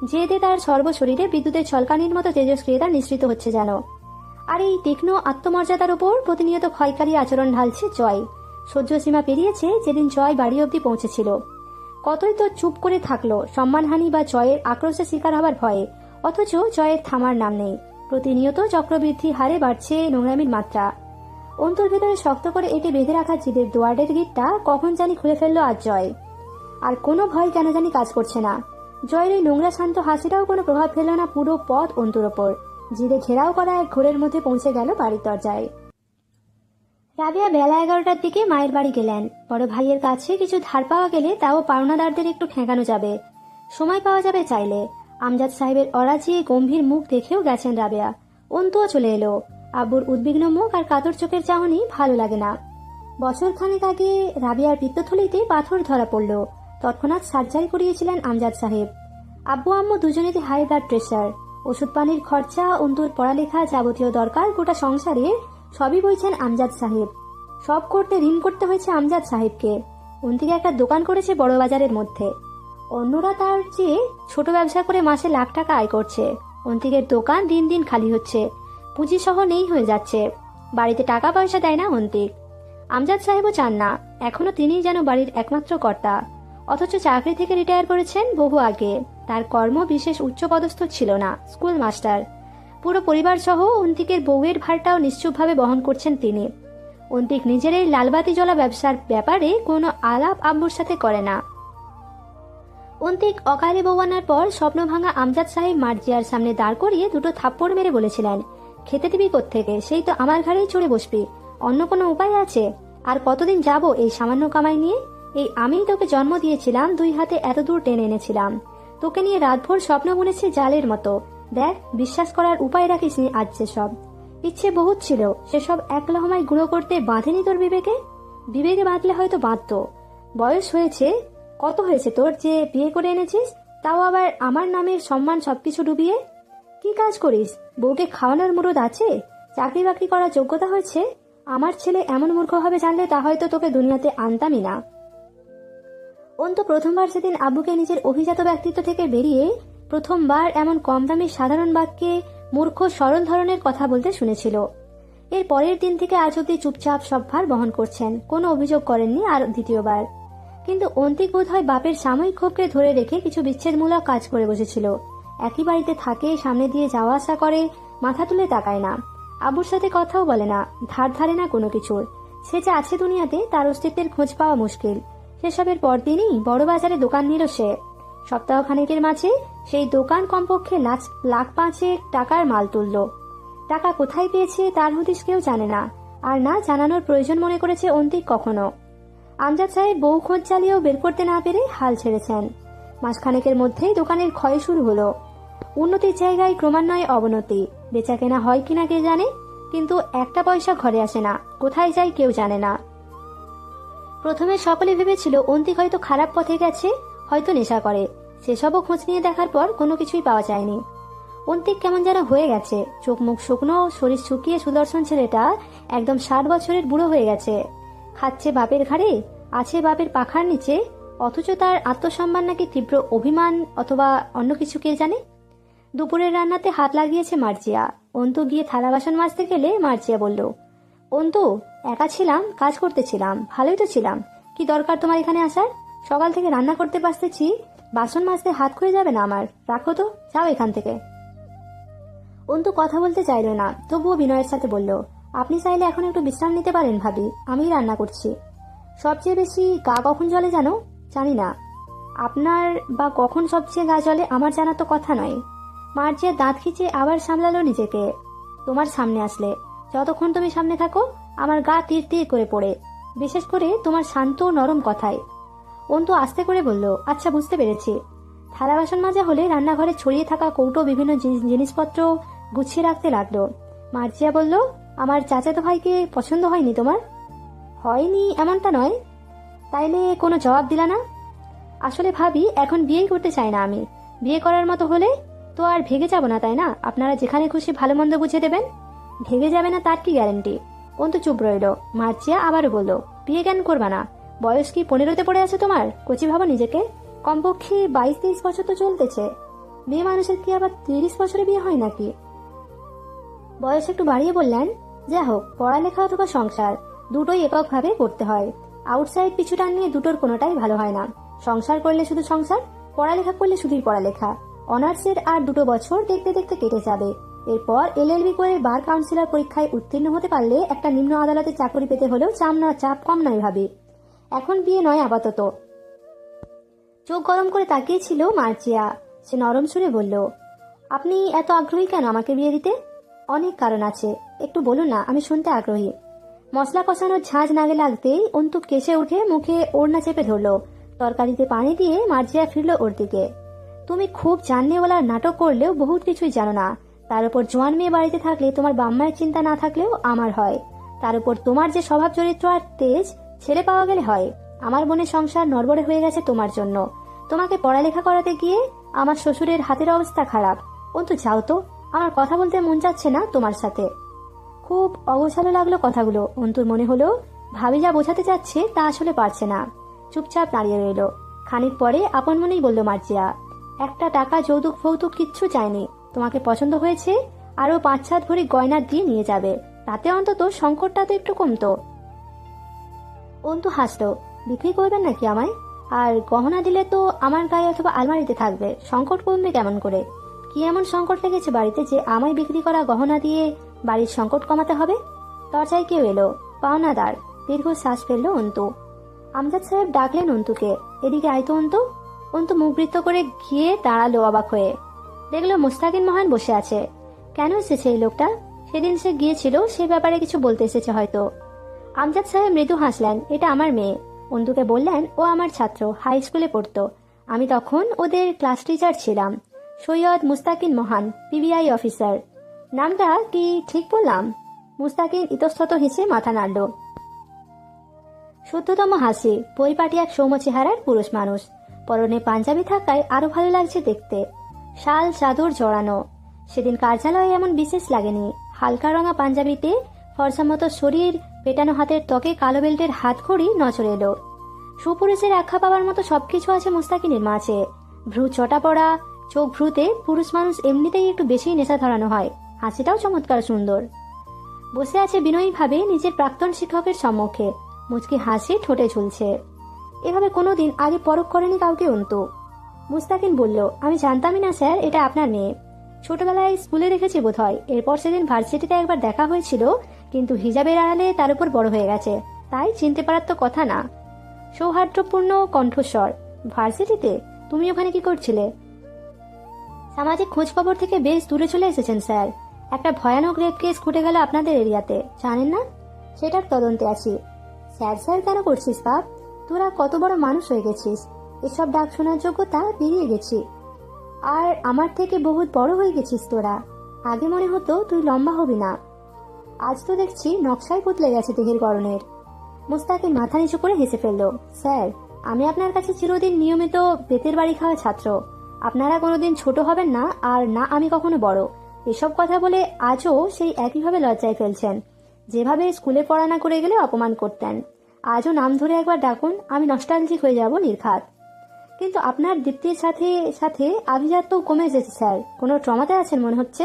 জেদে তার সর্বশরীরে বিদ্যুতের ছলকানির মতো তেজস্ক্রিয়তা নিঃসৃত হচ্ছে যেন। আর এই তীক্ষ্ণ আত্মমর্যাদার উপর প্রতিনিয়ত ক্ষয়কারী আচরণ ঢালছে জয়। সহ্য সীমা পেরিয়েছে যেদিন জয় বাড়ি অব্দি পৌঁছেছিল। কতই তো চুপ করে থাকলো সম্মানহানি বা জয়ের আক্রোশের শিকার হবার ভয়ে, অথচ জয়ের থামার নাম নেই। প্রতিনিয়ত চক্রবৃদ্ধি হারে বাড়ছে নোংরামির মাত্রা। অন্তর ভেতরে শক্ত করে এটে বেঁধে রাখা জিদের দুয়ারের গিটটা কখন জানি খুলে ফেললো আজ জয়। আর কোনো ভয় কেন জানি কাজ করছে না। জয়ের এই নোংরা শান্ত হাসিটাও কোনো প্রভাব ফেলল না পুরো পথ অন্তুর ওপর। জিদে ঘেরাও করা এক ঘোরের মধ্যে পৌঁছে গেল বাড়ির দরজায়। রাবিয়া বেলা 11টার দিকে মায়ের বাড়ি গেলেন। বড় ভাইয়ের কাছে কিছু ধার পাওয়া গেলে তাও পাওনাদারদের একটু ঠেকানো যাবে, সময় পাওয়া যাবে চাইলে। আমজাদ সাহেবের অরাজি গম্ভীর মুখ দেখেও গেছেন রাবেয়া। অন্তুও চলে এলো। আব্বুর উদ্বিগ্ন মুখ আর কাতর চোখের চাহনি ভালো লাগে না। বছর খানেক আগে রাবিয়ার পিত্তথলিতে পাথর ধরা পড়ল। তৎক্ষণাৎ সার্জারি করিয়েছিলেন আমজাদ সাহেব। আব্বু আম্মু দুজনেরই হাই ব্লাড প্রেশার। ওষুধ পানির খরচা, অন্তুর পড়ালেখা, যাবতীয় দরকার গোটা সংসারে সবই বইছেন আমজাদ সাহেব। সব করতে ঋণ করতে হয়েছে আমজাদ সাহেবকে। অন্তিকে একটা দোকান করেছে বড় বাজারের মধ্যে। অন্যরা তার চেয়ে ছোট ব্যবসা করে মাসে লাখ টাকা আয় করছে। অন্তিকের দোকান দিন দিন খালি হচ্ছে, পুঁজি সহ নেই হয়ে যাচ্ছে। বাড়িতে টাকা পয়সা দেয় না অন্তিক। আমজাদ সাহেবও চান না এখনো তিনিই যেন বাড়ির একমাত্র কর্তা। অথচ চাকরি থেকে রিটায়ার করেছেন বহু আগে। তার কর্ম বিশেষ উচ্চপদস্থ ছিল না, স্কুল মাস্টার। পুরো পরিবার সহ অন্তিকের বউয়ের ভারটাও নিশ্চুপভাবে বহন করছেন তিনি। অন্তিক নিজের এই লালবাতি জ্বলা ব্যবসার ব্যাপারে কোনো আলাপ আব্বুর সাথে করে না। অন্তিক অকালে বউ আনার পর স্বপ্ন ভাঙা আমজাদ সাহেব মার্জিয়ার সামনে দাঁড় করিয়ে দুটো থাপ্পড় মেরে বলেছিলেন, খেতে দিবি কোত্থেকে, সেই তো আমার ঘাড়েই চড়ে বসবি, অন্য কোনো উপায় আছে? আর কতদিন যাব এই সামান্য কামাই নিয়ে? এই আমিই তোকে জন্ম দিয়েছিলাম, 2 হাতে এত দূর টেনে এনেছিলাম, তোকে নিয়ে রাতভর স্বপ্ন বুনেছি জালের মতো। দেখ, বিশ্বাস করার উপায় রাখিসনি আজ। যেসব ইচ্ছে বহুত ছিল সেসব এক লহমায় গুঁড়ো করতে বাঁধেনি তোর বিবেকে? বিবেকে বাঁধলে হয়তো বাঁধত। বয়স হয়েছে, কত হয়েছে তোর যে বিয়ে করে এনেছিস, তাও আবার আমার নামের সম্মান সবকিছু ডুবিয়ে? কি কাজ করিস? বউকে খাওয়ানোর মুরদ আছে? চাকরি বাকরি করার যোগ্যতা হয়েছে? আমার ছেলে এমন মূর্খ হবে জানলে তা হয়তো তোকে দুনিয়াতে আনতামই না। অন্তু প্রথমবার সেদিন আব্বুকে নিজের অভিজাত ব্যক্তিত্ব থেকে বেরিয়ে প্রথমবার এমন কম দামি সাধারণ বাক্যে মূর্খ সরল ধরনের কথা বলতে শুনেছিল। এর পরের দিন থেকে আজ অব্দি চুপচাপ সব ভার বহন করছেন, কোনো অভিযোগ করেননি আর দ্বিতীয়বার। কিন্তু অন্তিক বোধ হয় বাপের সাময়িক ক্ষোভকে ধরে রেখে কিছু বিচ্ছেদমূলক কাজ করে বসেছিল। একই বাড়িতে থাকে, সামনে দিয়ে যাওয়া আসা করে, মাথা তুলে তাকায় না, আব্বুর সাথে কথাও বলে না, ধার ধারে না কোনো কিছুর। সে যে আছে দুনিয়াতে তার অস্তিত্বের খোঁজ পাওয়া মুশকিল। সেসবের পরদিনই বড় বাজারে দোকান নিল সে। সপ্তাহখানেকের মাঝে সেই দোকান কমপক্ষে লাখ 5 টাকার মাল তুলল। টাকা কোথায় পেয়েছে তার হদিস কেউ জানে না, আর না জানানোর প্রয়োজন মনে করেছে অন্তিক কখনো। আমজাদ সাহেব বউ খোঁজ চালিয়েও বের করতে না পেরে হাল ছেড়েছেন। মাসখানেকের মধ্যেই দোকানের ক্ষয় শুরু হলো। উন্নতির জায়গায় ক্রমান্বয়ে অবনতি। বেচা কেনা হয় কিনা কে জানে, কিন্তু একটা পয়সা ঘরে আসে না, কোথায় যায় কেউ জানে না। প্রথমে সকলে ভেবেছিল অন্তিক হয়তো খারাপ পথে গেছে, হয়তো নেশা করে। সেসবও খোঁজ নিয়ে দেখার পর কোনো কিছুই পাওয়া যায়নি। অন্তিক কেমন যেন হয়ে গেছে, চোখ মুখ শুকনো, শরীর শুকিয়ে সুদর্শন ছেলেটা একদম 60 বছরের বুড়ো হয়ে গেছে। খাচ্ছে বাপের ঘাড়ে, আছে বাপের পাখার নিচে, অথচ তার আত্মসম্মান নাকি তীব্র অভিমান অথবা অন্য কিছু কে জানে। দুপুরের রান্নাতে হাত লাগিয়েছে মার্জিয়া। অন্তু গিয়ে থালা বাসন মাজতে গেলে মার্জিয়া বলল, অন্তু, একা ছিলাম, কাজ করতেছিলাম, ভালোই তো ছিলাম, কি দরকার তোমার এখানে আসার? সকাল থেকে রান্না করতে পারতেছি, বাসন মাজতে হাত ক্ষয়ে যাবে না আমার, রাখো তো, যাও এখান থেকে। অন্তু কথা বলতে চাইল না, তবুও বিনয়ের সাথে বলল, আপনি চাইলে এখন একটু বিশ্রাম নিতে পারেন ভাবি, আমি রান্না করছি। সবচেয়ে বেশি গা কখন জ্বলে জানো? জানি না। আপনার বা কখন সবচেয়ে গা জ্বলে আমার জানা তো কথা নয়। মার্জিয়া দাঁত খিচে আবার সামলালো নিজেকে। তোমার সামনে আসলে, যতক্ষণ তুমি সামনে থাকো আমার গা তীর তীর করে পড়ে, বিশেষ করে তোমার শান্ত নরম কথায়। অন্তু আস্তে করে বলল, আচ্ছা বুঝতে পেরেছি। থালা বাসন মাজা হলে রান্নাঘরে ছড়িয়ে থাকা কৌটো বিভিন্ন জিনিসপত্র গুছিয়ে রাখতে লাগলো। মার্জিয়া বলল, আমার চাচাতো ভাইকে পছন্দ হয়নি তোমার? হয়নি এমনটা নয়। তাইলে কোনো জবাব দিলা না? আসলে ভাবি, এখন বিয়েই করতে চাই না আমি। বিয়ে করার মতো হলে তো আর ভেগে যাব না, তাই না? আপনারা যেখানে খুশি ভালো মন্দ বুঝে দেবেন। ভেগে যাবে না তার কি গ্যারান্টি? অন্তু চুপ রইল। মার্জিয়া আবারও বলল, বিয়ে কেন করবা না? বয়স কি 15তে পড়ে আছে তোমার? কচি ভাবো নিজেকে। কমপক্ষে 22-23 বছর তো চলতেছে। মেয়ে মানুষের কি আবার 30 বছরে বিয়ে হয় নাকি? বয়স একটু বাড়িয়ে বললেন, যা হোক, পড়ালেখা অথবা সংসার দুটোই এককভাবে করতে হয়। আউটসাইড পিছু টান নিয়ে দুটোর কোনোটাই ভালো হয় না। সংসার করলে শুধু সংসার, পড়ালেখা করলে শুধুই পড়ালেখা। অনার্সের আর 2 বছর দেখতে দেখতে কেটে যাবে। এরপর এলএলবি করে বার কাউন্সিলর পরীক্ষায় উত্তীর্ণ হতে পারলে একটা নিম্ন আদালতে চাকরি পেতে হলেও চাপ কম নয় ভাবি। এখন বিয়ে নয় আপাতত। চোখ গরম করে তাকিয়েছিল মার্জিয়া। সে নরম সুরে বলল, আপনি এত আগ্রহী কেন আমাকে বিয়ে দিতে? অনেক কারণ আছে, একটু বলুন না, আমি শুনতে আগ্রহী। মশলা কষানোর ঝাঁঝ নাগে লাগতেই অন্তু কেসে উঠে মুখে ওড়না চেপে ধরল। তরকারিতে পানি দিয়ে মার্জিয়া ফিরল ওর দিকে। তুমি খুব জাননেওয়ালার নাটক করলেও বহুত কিছুই জানো না। তার উপর জোয়ান মেয়ে বাড়িতে থাকলে তোমার বাম্মায়ের চিন্তা না থাকলেও আমার হয়। তার উপর তোমার যে স্বভাব চরিত্র আর তেজ, ছেলে পাওয়া গেলে হয়। আমার বোনের সংসার নড়বড়ে হয়ে গেছে তোমার জন্য। তোমাকে পড়ালেখা করাতে গিয়ে আমার শ্বশুরের হাতের অবস্থা খারাপ। অন্তু যাও তো, আমার কথা বলতে মন যাচ্ছে না তোমার সাথে। খুব অগোছালো লাগলো কথাগুলো। অন্তুর মনে হলো ভাবি যা বোঝাতে চাচ্ছে তা আসলে পারছে না। চুপচাপ দাঁড়িয়ে রইল। খানিক পরে আপন মনেই বলল মার্জিয়া, একটা টাকা যৌতুক ফৌতুক কিচ্ছু চাইনি। তোমাকে পছন্দ হয়েছে, আরো 5-7 ভরি গয়না দিয়ে নিয়ে যাবে। তাতে অন্তত সংকটটা তো একটু কমতো। অন্তু হাসলো, বিক্রি করবেন নাকি আমায়? আর গহনা দিলে তো আমার গায়ে অথবা আলমারিতে থাকবে, সংকট কমবে কেমন করে? কি এমন সংকট লেগেছে বাড়িতে যে আমায় বিক্রি করা গহনা দিয়ে বাড়ির সংকট কমাতে হবে? দরজায় কেউ এলো, পাওনাদার। দীর্ঘ শ্বাস ফেললো অন্তু। আমজাদ সাহেব ডাকলেন অন্তুকে, এদিকে আইতো অন্তু। অন্তু মুখবৃত্ত করে গিয়ে দাঁড়ালো অবাক হয়ে। দেখলো মুস্তাকিন মহান বসে আছে। কেন এসেছে এই লোকটা? সেদিন সে গিয়েছিল, সে ব্যাপারে কিছু বলতে এসেছে হয়তো। আমজাদ সাহেব মৃদু হাসলেন, এটা আমার মেয়ে। অন্তুকে বললেন, ও আমার ছাত্র, হাই স্কুলে পড়তো। আমি তখন ওদের ক্লাস টিচার ছিলাম। সৈয়দ মুস্তাকিন মহান, পিবিআই অফিসার। নামটা কি ঠিক বললাম? মুস্তাকিন ইতস্তত হেসে মাথা নাড়ল। শুদ্ধতম হাসি, পরিপাটি এক সৌম্য চেহারার পুরুষ মানুষ। পরনে পাঞ্জাবি থাকায় আরো ভালো লাগছে দেখতে। শাল চাদর জড়ানো। সেদিন কার্যালয়ে এমন বিশেষ লাগেনি। হালকা রঙা পাঞ্জাবিতে ফর্সা মতো শরীর, পেটানো হাতের ত্বকে কালো বেল্টের হাত ঘড়ি নজর এলো। সুপুরুষের আখ্যা পাওয়ার মতো সবকিছু আছে মুস্তাকিনের মাঝে। ভ্রু চটা পড়া, চোখ ভ্রুতে পুরুষ মানুষ এমনিতেই একটু বেশি নেশা ধরানো হয়। হাসিটাও চমৎকার সুন্দর। বসে আছে বিনয়ী ভাবে নিজের প্রাক্তন শিক্ষকের সম্মুখে। মুচকি হাসি ঠোঁটে ঝুলছে। এভাবে কোনোদিন আগে পরখ করেনি কাউকে অন্তু। মুস্তাকিন বলল, আমি জানতামই না স্যার এটা আপনার মেয়ে। ছোটবেলায় স্কুলে দেখেছি বোধহয়। এরপর সেদিন ভার্সিটিতে একবার দেখা হয়েছিল, কিন্তু হিজাবের আড়ালে তার উপর বড় হয়ে গেছে, তাই চিনতে পারার তো কথা না। সৌহার্দ্যপূর্ণ কণ্ঠস্বর, ভার্সিটিতে? তুমি ওখানে কি করছিলে? সামাজিক খোঁজ খবর থেকে বেশ দূরে চলে এসেছেন স্যার। একটা ভয়ানক রেপ কেস ঘটে গেল আপনাদের এরিয়াতে, জানেন না? সেটার তদন্তে আছি। স্যার স্যার কেন করছিস বাপ? তোরা কত বড় মানুষ হয়ে গেছিস, এসব ডাক শোনার যোগ্যতা বেরিয়ে গেছি। আর আমার থেকে বহুত বড় হয়ে গেছিস তোরা। আগে মনে হতো তুই লম্বা হবি না, আজ তো দেখছি নকশায় বদলে গেছে দেহের গড়নের। মুস্তাকিন মাথা নিচু করে হেসে ফেলল। স্যার, আমি আপনার কাছে চিরদিন নিয়মিত বেতের বাড়ি খাওয়া ছাত্র। আপনারা কোনোদিন ছোট হবেন না, আর না আমি কখনো বড়। এসব কথা বলে আজও সেই একইভাবে লজ্জায় ফেলছেন। যেভাবে স্কুলে পড়ানা করে গেলে অপমান করতেন, আজও নাম ধরে একবার ডাকুন, আমি নস্টালজিক হয়ে যাব নির্ঘাত। কিন্তু আপনার দীপ্তির সাথে সাথে আভিজাত তো কমে এসেছে স্যার। কোনো ট্রমাতে আছেন মনে হচ্ছে।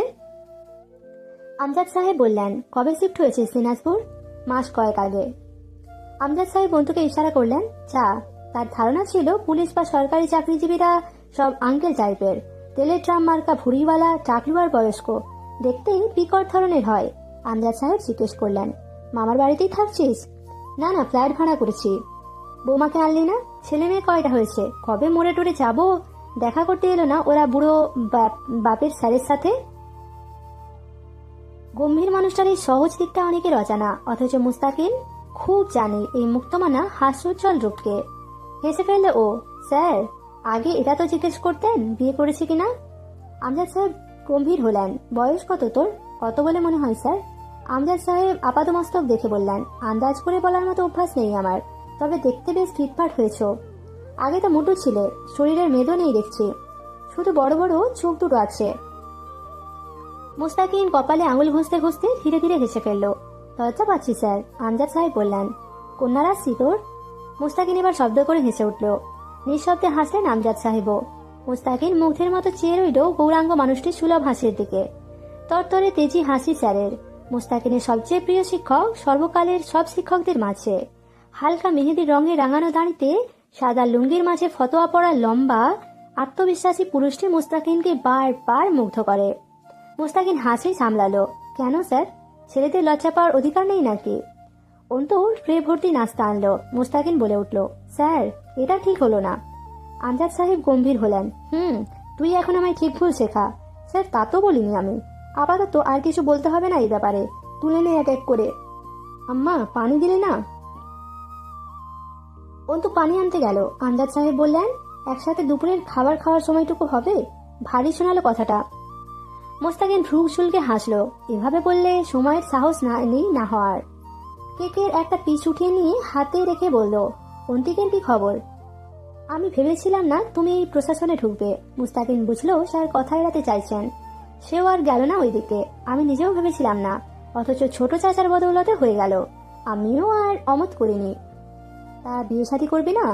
আমজাদ সাহেব বললেন, কবে শিফট হয়েছে দিনাজপুর? মাস কয়েক আগে। আমজাদ সাহেব বন্ধুকে ইশারা করলেন, চা। তার ধারণা ছিল পুলিশ বা সরকারি চাকরিজীবীরা সব আঙ্কেল টাইপের, তেলের ড্রাম মার্কা ভুড়িওয়ালা, টাকলু আর বয়স্ক। দেখতে পিকর ধরনের হয়। আমজাদ সাহেব জিজ্ঞেস করলেন, মামার বাড়িতেই থাকছিস? না না, ফ্ল্যাট ভাড়া করেছি। বৌমাকে আনলি না? ছেলে মেয়ে কয়টা হয়েছে? কবে মোড়ে টোড়ে যাবো, দেখা করতে এলো না ওরা বুড়ো বাপের স্যারের সাথে? গম্ভীর মানুষটার এই সহজ দিকটা অনেকের অজানা, অথচ মুস্তাকিন খুব জানে এই মুক্তমানা হাস্যোজ্জ্বল রূপকে। হেসে ফেললে ও, স্যার আগে এটা তো জিজ্ঞেস করতেন বিয়ে করেছে কিনা। আমজাদ সাহেব গম্ভীর হলেন। বয়স কত তোর? কত বলে মনে হয় স্যার? আমজাদ সাহেব আপাতমস্তক দেখে বললেন, আন্দাজ করে বলার মতো অভ্যাস নেই আমার, তবে দেখতে বেশ ফিটফাট হয়েছ। আগে তো মোটু ছিলে, শরীরের মেদও নেই দেখছি, শুধু বড় বড় চোখ দুটো আছে। মুস্তাকিন কপালে আঙুল ঘষতে ঘষতে ধীরে ধীরে হেসে ফেলল। লজ্জা পাচ্ছি স্যার, আমজাদ সাহেব বললেন। কন্যা রাশি তোর? মুস্তাকিন এবার শব্দ করে হেসে উঠল। নিঃশব্দে হাসলেন আমজাদ সাহেবও। মুস্তাকিন মুগ্ধের মতো চেয়ে রইল গৌরাঙ্গ মানুষটির সুলভ হাসির দিকে। তরতরে তেজি হাসি স্যারের। মুস্তাকিনের সবচেয়ে প্রিয় শিক্ষক সর্বকালের সব শিক্ষকদের মাঝে। হালকা মেহেদি রঙে রাঙানো দাড়িতে সাদা লুঙ্গির মাঝে ফতোয়া পড়া লম্বা আত্মবিশ্বাসী পুরুষটি মুস্তাকিনকে বারবার মুগ্ধ করে। মুস্তাকিন হাসি সামলালো। কেন স্যার, ছেলেদের লজ্জা পাওয়ার অধিকার নেই নাকি? অন্তু ট্রে ভর্তি নাস্তা আনলো। মুস্তাকিন বলে উঠল, স্যার এটা ঠিক হলো না। আমজাদ সাহেব গম্ভীর হলেন। তুই এখন আমায় ঠিক ভুল শেখা। স্যার তা তো বলিনি আমি। আপাতত আর কিছু বলতে হবে না এই ব্যাপারে, তুলে নে এক এক করে। আম্মা পানি দিলে না? অন্তু পানি আনতে গেল। আমজাদ সাহেব বললেন, একসাথে দুপুরের খাবার খাওয়ার সময়টুকু হবে? ভারী শোনালো কথাটা। মোস্তাকিন ভ্রু শুল্কে হাসলো। এভাবে বললে সময়ের সাহস নেই না হওয়ার। কেকের একটা পিস উঠিয়ে নিয়ে হাতে রেখে বলল, অন্তিকের কি খবর? আমি ভেবেছিলাম না তুমি এই প্রশাসনে ঢুকবে। মুস্তাকিন বুঝলো স্যার কথা এড়াতে চাইছেন। সেও আর গেল না ওইদিকে। আমি নিজেও ভেবেছিলাম না, অথচ ছোট চাচার বদৌলতে হয়ে গেল। আমিও আর অমত করিনি। তা বিয়ে শাদী করবি না?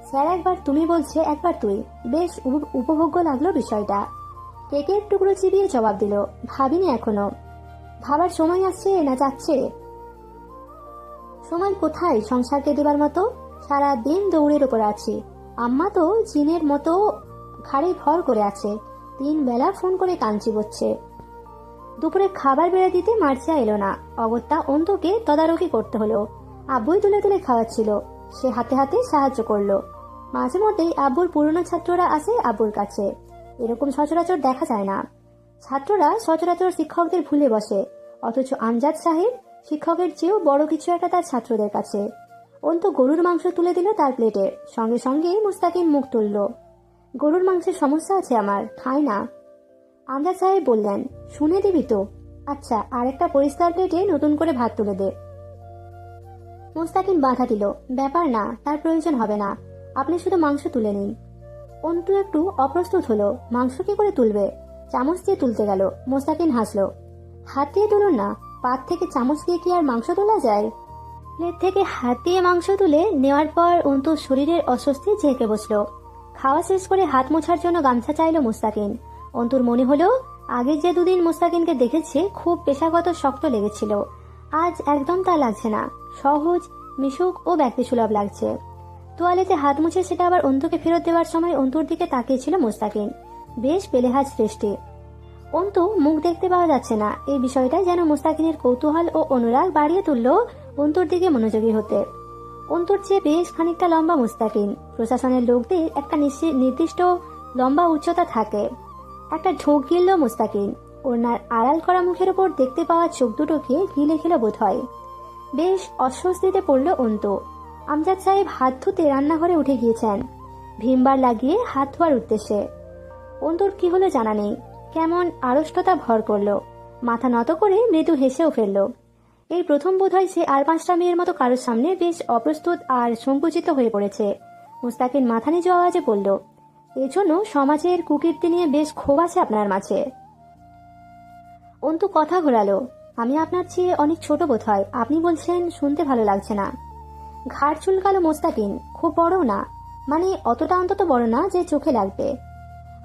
স্যার একবার তুমি বলছে একবার তুই, বেশ উপভোগ্য লাগলো বিষয়টা। কেকের টুকরো চিবিয়ে জবাব দিল, ভাবিনি এখনো। ভাবার সময় আসছে না যাচ্ছে? সময় কোথায় সংসারকে দেবার মতো? সারা দিন দৌড়ের ওপর আছি। আম্মা তো জিনের মতো ঘাড়ে ভর করে আছে, 3 বেলা ফোন করে কাঞ্চি বচ্ছে। দুপুরে খাবার বেড়ে দিতে মার্জিয়া এলো না। অগত্যা অন্তুকে তদারকি করতে হলো। আব্বুই তুলে তুলে খাওয়াচ্ছিল, সে হাতে হাতে সাহায্য করলো। মাঝে মধ্যেই আব্বুর পুরনো ছাত্ররা আসে আব্বুর কাছে। এরকম সচরাচর দেখা যায় না। ছাত্ররা সচরাচর শিক্ষকদের ভুলে বসে, অথচ আমজাদ সাহেব শিক্ষকের চেয়েও বড় কিছু একটা তার ছাত্রদের কাছে। অন্তু গরুর মাংস তুলে দিল তার প্লেটে। সঙ্গে সঙ্গে মুস্তাকিন মুখ তুলল। গরুর মাংসের সমস্যা আছে আমার, খাই না। আমজাদ সাহেব বললেন, শুনে দিবি তো? আচ্ছা, আর একটা পরিষ্কার প্লেটে নতুন করে ভাত তুলে দে। মুস্তাকিন বাধা দিল, ব্যাপার না, তার প্রয়োজন হবে না, আপনি শুধু মাংস তুলে নিন। অন্তু একটু অপ্রস্তুত হলো। মাংস কি করে তুলবে? চামচ দিয়ে তুলতে গেল। মুস্তাকিন হাসলো, হাত দিয়ে তুলুন না, পাত থেকে চামচ দিয়ে কি আর মাংস তোলা যায়? প্লেট থেকে হাত দিয়ে মাংস তুলে নেওয়ার পর অন্তু শরীরের অস্বস্তি ঝেঁকে বসলো। খাওয়া শেষ করে হাত মোছার জন্য গামছা চাইল মুস্তাকিন। অন্তুর মনে হলো আগে যে 2 দিন মুস্তাকিনকে দেখেছে খুব পেশাগত শক্ত লেগেছিল, আজ একদম তা লাগছে না। সহজ, মিশুক ও ব্যক্তিসুলভ লাগছে। তোয়ালেতে হাত মুছে সেটা আবার অন্তুকে ফেরত দেওয়ার সময় অন্তুর দিকে তাকিয়েছিল মুস্তাকিন, বেশ বেলেহাজ দৃষ্টি। অন্তু মুখ দেখতে পাওয়া যাচ্ছে না, এই বিষয়টা যেন মুস্তাকিনের কৌতূহল ও অনুরাগ বাড়িয়ে তুলল অন্তুর দিকে মনোযোগী হতে। অন্তুর চেয়ে বেশ খানিকটা লম্বা মুস্তাকিন। প্রশাসনের লোকদের একটা নির্দিষ্ট লম্বা উচ্চতা থাকে। একটা ঢোক গিলল মুস্তাকিন। ওনার আড়াল করা মুখের ওপর দেখতে পাওয়া চোখ দুটোকে গিলে খেল বোধ হয়। বেশ অস্বস্তিতে পড়ল অন্তু। আমজাদ সাহেব হাত ধুতে রান্নাঘরে উঠে গিয়েছেন, ভীমবার লাগিয়ে হাত ধোয়ার উদ্দেশ্যে। অন্তুর কি হলো জানা নেই, কেমন আড়ষ্টতা ভর করলো। মাথা নত করে মৃদু হেসেও ফেলল। এই প্রথম বোধহয় সে আর 5টা মেয়ের মতো কারোর সামনে বেশ অপ্রস্তুত আর সংকুচিত হয়ে পড়েছে। মুস্তাকিন মাথা নিচু আওয়াজে বলল, এজন্য সমাজের কুকীর্তি নিয়ে বেশ ক্ষোভ আছে আপনার মাঝে। অন্তু কথা ঘোরালো, আমি আপনার চেয়ে অনেক ছোট বোধ হয়, আপনি বলছেন শুনতে ভালো লাগছে না। ঘাড় চুলকালো মুস্তাকিন, খুব বড় না, মানে অতটা অন্তত বড় না যে চোখে লাগবে।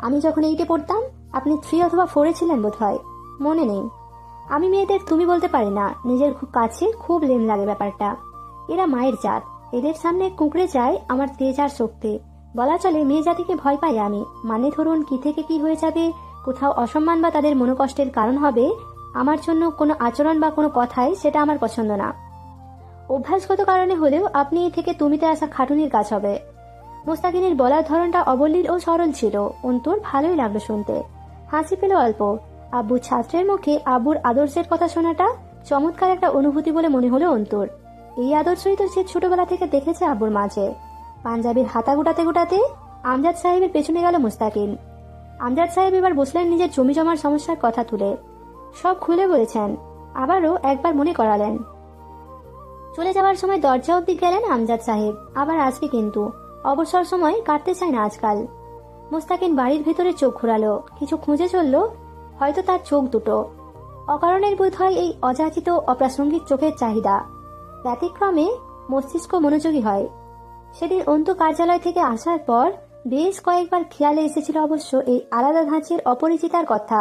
আমি যখন 8-এ পড়তাম আপনি 3 অথবা 4-এ ছিলেন বোধ হয়, মনে নেই। আমি মেয়েদের তুমি বলতে পারি না, নিজের খুব কাছে খুব লেম লাগে ব্যাপারটা। এরা মায়ের জাত, এদের সামনে কুঁকড়ে যায় আমার তেজ আর শক্তি। বলা চলে মেয়ে জাতিকে ভয় পাই আমি, মানে ধরুন কি থেকে কি হয়ে যাবে কোথাও অসম্মান বা তাদের মনোকষ্টের কারণ হবে আমার জন্য কোনো আচরণ বা কোনো কথাই, সেটা আমার পছন্দ না। অভ্যাসগত কারণে হলেও আপনি এ থেকে তুমিতে আসা খাটুনির কাজ হবে। মোস্তাকিনের বলার ধরনটা অবলীল ও সরল ছিল। অন্তুর ভালোই লাগলো শুনতে, হাসি পেল অল্প। আব্বু ছাত্রের মুখে আব্বুর আদর্শের কথা শোনাটা চমৎকার একটা অনুভূতি বলে মনে হলো অন্তুর। এই আদর্শই তো সে ছোটবেলা থেকে দেখেছে আব্বুর মাঝে। পাঞ্জাবির হাতা গুটাতে গুটাতে আমজাদ সাহেবের পেছনে গেল মুস্তাকিন। আমজাদ সাহেব এবার বসলেন নিজের জমি জমার সমস্যার কথা তুলে। সব খুলে বলেছেন, আবারও একবার মনে করালেন। চলে যাওয়ার সময় দরজা অব্দি গেলেন আমজাদ সাহেব, আবার আসবে কিন্তু অবসর সময় কাটতে চায় না আজকাল। মুস্তাকিন বাড়ির ভেতরে চোখ ঘোরালো, কিছু খুঁজে চলল, হয়তো তার চোখ দুটো। অকারণের বোধ হয় এই অযাচিত অপ্রাসঙ্গিক চোখের চাহিদা। ব্যতিক্রমে মস্তিষ্ক মনোযোগী হয়। সেদিন অন্তু কার্যালয় থেকে আসার পর বেশ কয়েকবার খেয়ালে এসেছিল অবশ্য এই আলাদা ধাঁচের অপরিচিতার কথা।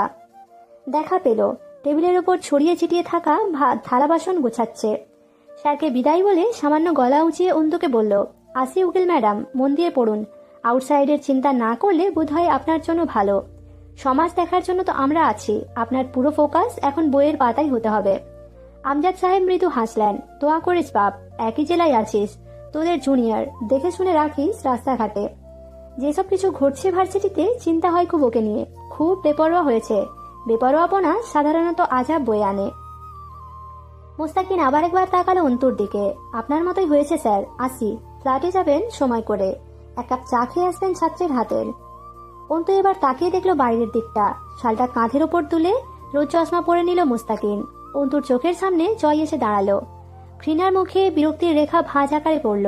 দেখা পেল টেবিলের ওপর ছড়িয়ে ছিটিয়ে থাকা ভাত থালা বাসন গোছাচ্ছে। স্যারকে বিদায় বলে সামান্য গলা উঁচিয়ে অন্তুকে বলল, আসি উকিল ম্যাডাম, মন দিয়ে পড়ুন। আউটসাইডের চিন্তা না করলে বোধহয় আপনার জন্য ভালো। সমাজ দেখার জন্য তো আমরা আছি, আপনার পুরো ফোকাস এখন বইয়ের পাতাই হতে হবে। আমজাদ সাহেব মৃদু হাসলেন, দোয়া করিস বাপ, একই জেলায় আছিস, তোদের জুনিয়র, দেখে শুনে রাখিস রাস্তাঘাটে। যেসব কিছু ঘটছে ভার্সিটিতে চিন্তা হয় খুব ওকে নিয়ে, খুব বেপরোয়া হয়েছে। বেপরোয়াপনা সাধারণত আজাব বয়ে আনে। মুস্তাকিন আবার একবার তাকালো অন্তুর দিকে। আপনার মতোই হয়েছে স্যার, আসি, ফ্ল্যাটে যাবেন সময় করে, এক কাপ চা খেয়ে আসবেন ছাত্রের হাতের। অন্তু এবার তাকিয়ে দেখলো বাইরের দিকটা। শালটা কাঁধের ওপর তুলে রোদ চশমা পরে নিল মুস্তাকিন। অন্তুর চোখের সামনে জয় এসে দাঁড়ালো। ঘৃণার মুখে বিরক্তির রেখা ভাঁজ আকারে পড়ল।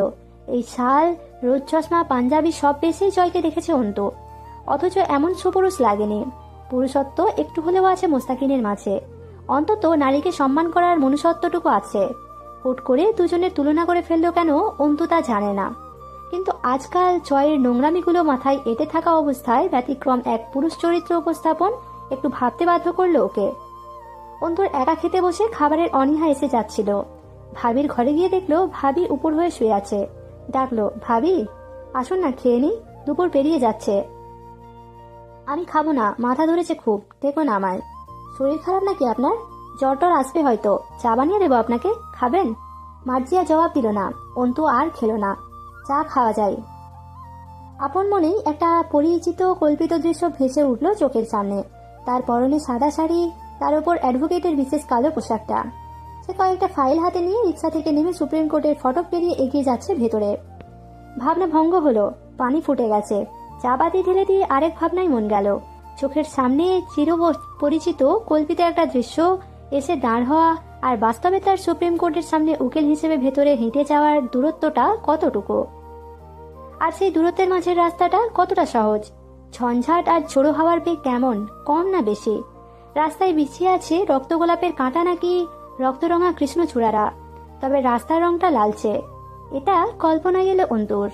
এই শাল, রোদ চশমা, পাঞ্জাবি সব বেশেই জয়কে দেখেছে অন্তু, অথচ এমন সুপুরুষ লাগেনি। পুরুষত্ব একটু হলেও আছে মুস্তাকিনের মাঝে, অন্তত নারীকে সম্মান করার মনুষ্যত্বটুকু আছে। হুট করে দুজনের তুলনা করে ফেললো কেন অন্তু তা জানে না, কিন্তু আজকাল জয়ের নোংরামিগুলো মাথায় এঁটে থাকা অবস্থায় ব্যতিক্রম এক পুরুষ চরিত্র উপস্থাপন একটু ভাবতে বাধ্য করলো ওকে। অন্তুর একা খেতে বসে খাবারের অনীহা এসে যাচ্ছিল। ভাবির ঘরে গিয়ে দেখলো ভাবি উপর হয়ে শুয়ে আছে। ডাকলো, ভাবি আসুন না, খেয়ে নি, দুপুর পেরিয়ে যাচ্ছে। আমি খাবো না, মাথা ধরেছে খুব, দেখুন আমায়। শরীর খারাপ নাকি আপনার? জ্বর টর আসবে হয়তো, চা বানিয়ে দেবো আপনাকে, খাবেন? মার্জিয়া জবাব দিল না। অন্তু আর খেলো না। চা খাওয়া যায়। আপন মনেই একটা পরিচিত কল্পিত দৃশ্য ভেসে উঠল চোখের সামনে। তার পরনে সাদা শাড়ি, তার উপর অ্যাডভোকেটের বিশেষ কালো পোশাকটা। সে কয়েকটা ফাইল হাতে নিয়ে রিক্সা থেকে নেমে সুপ্রিম কোর্টের ফটক পেরিয়ে এগিয়ে যাচ্ছে ভেতরে। ভাবনা ভঙ্গ হলো, পানি ফুটে গেছে। চা বাতি ঢেলে দিয়ে আরেক ভাবনায় মন গেল। চোখের সামনে চির পরিচিত কল্পিত একটা দৃশ্য এসে দাঁড় হওয়া, আর বাস্তবে তার সুপ্রিম কোর্টের সামনে উকিল হিসেবে ভেতরে হেঁটে যাওয়ার দূরত্বটা কতটুকু, আর সেই দূরত্বের মাঝের রাস্তাটা কতটা সহজ। ঝঞ্ঝাট আর ঝোড়ো হাওয়ার বেগ কেমন, কম না বেশি? রাস্তায় বিছিয়ে আছে রক্ত গোলাপের কাঁটা নাকি রক্তরঙা কৃষ্ণচূড়ারা? তবে রাস্তার রংটা লালচে। এটা কল্পনায় এলো অন্তুর।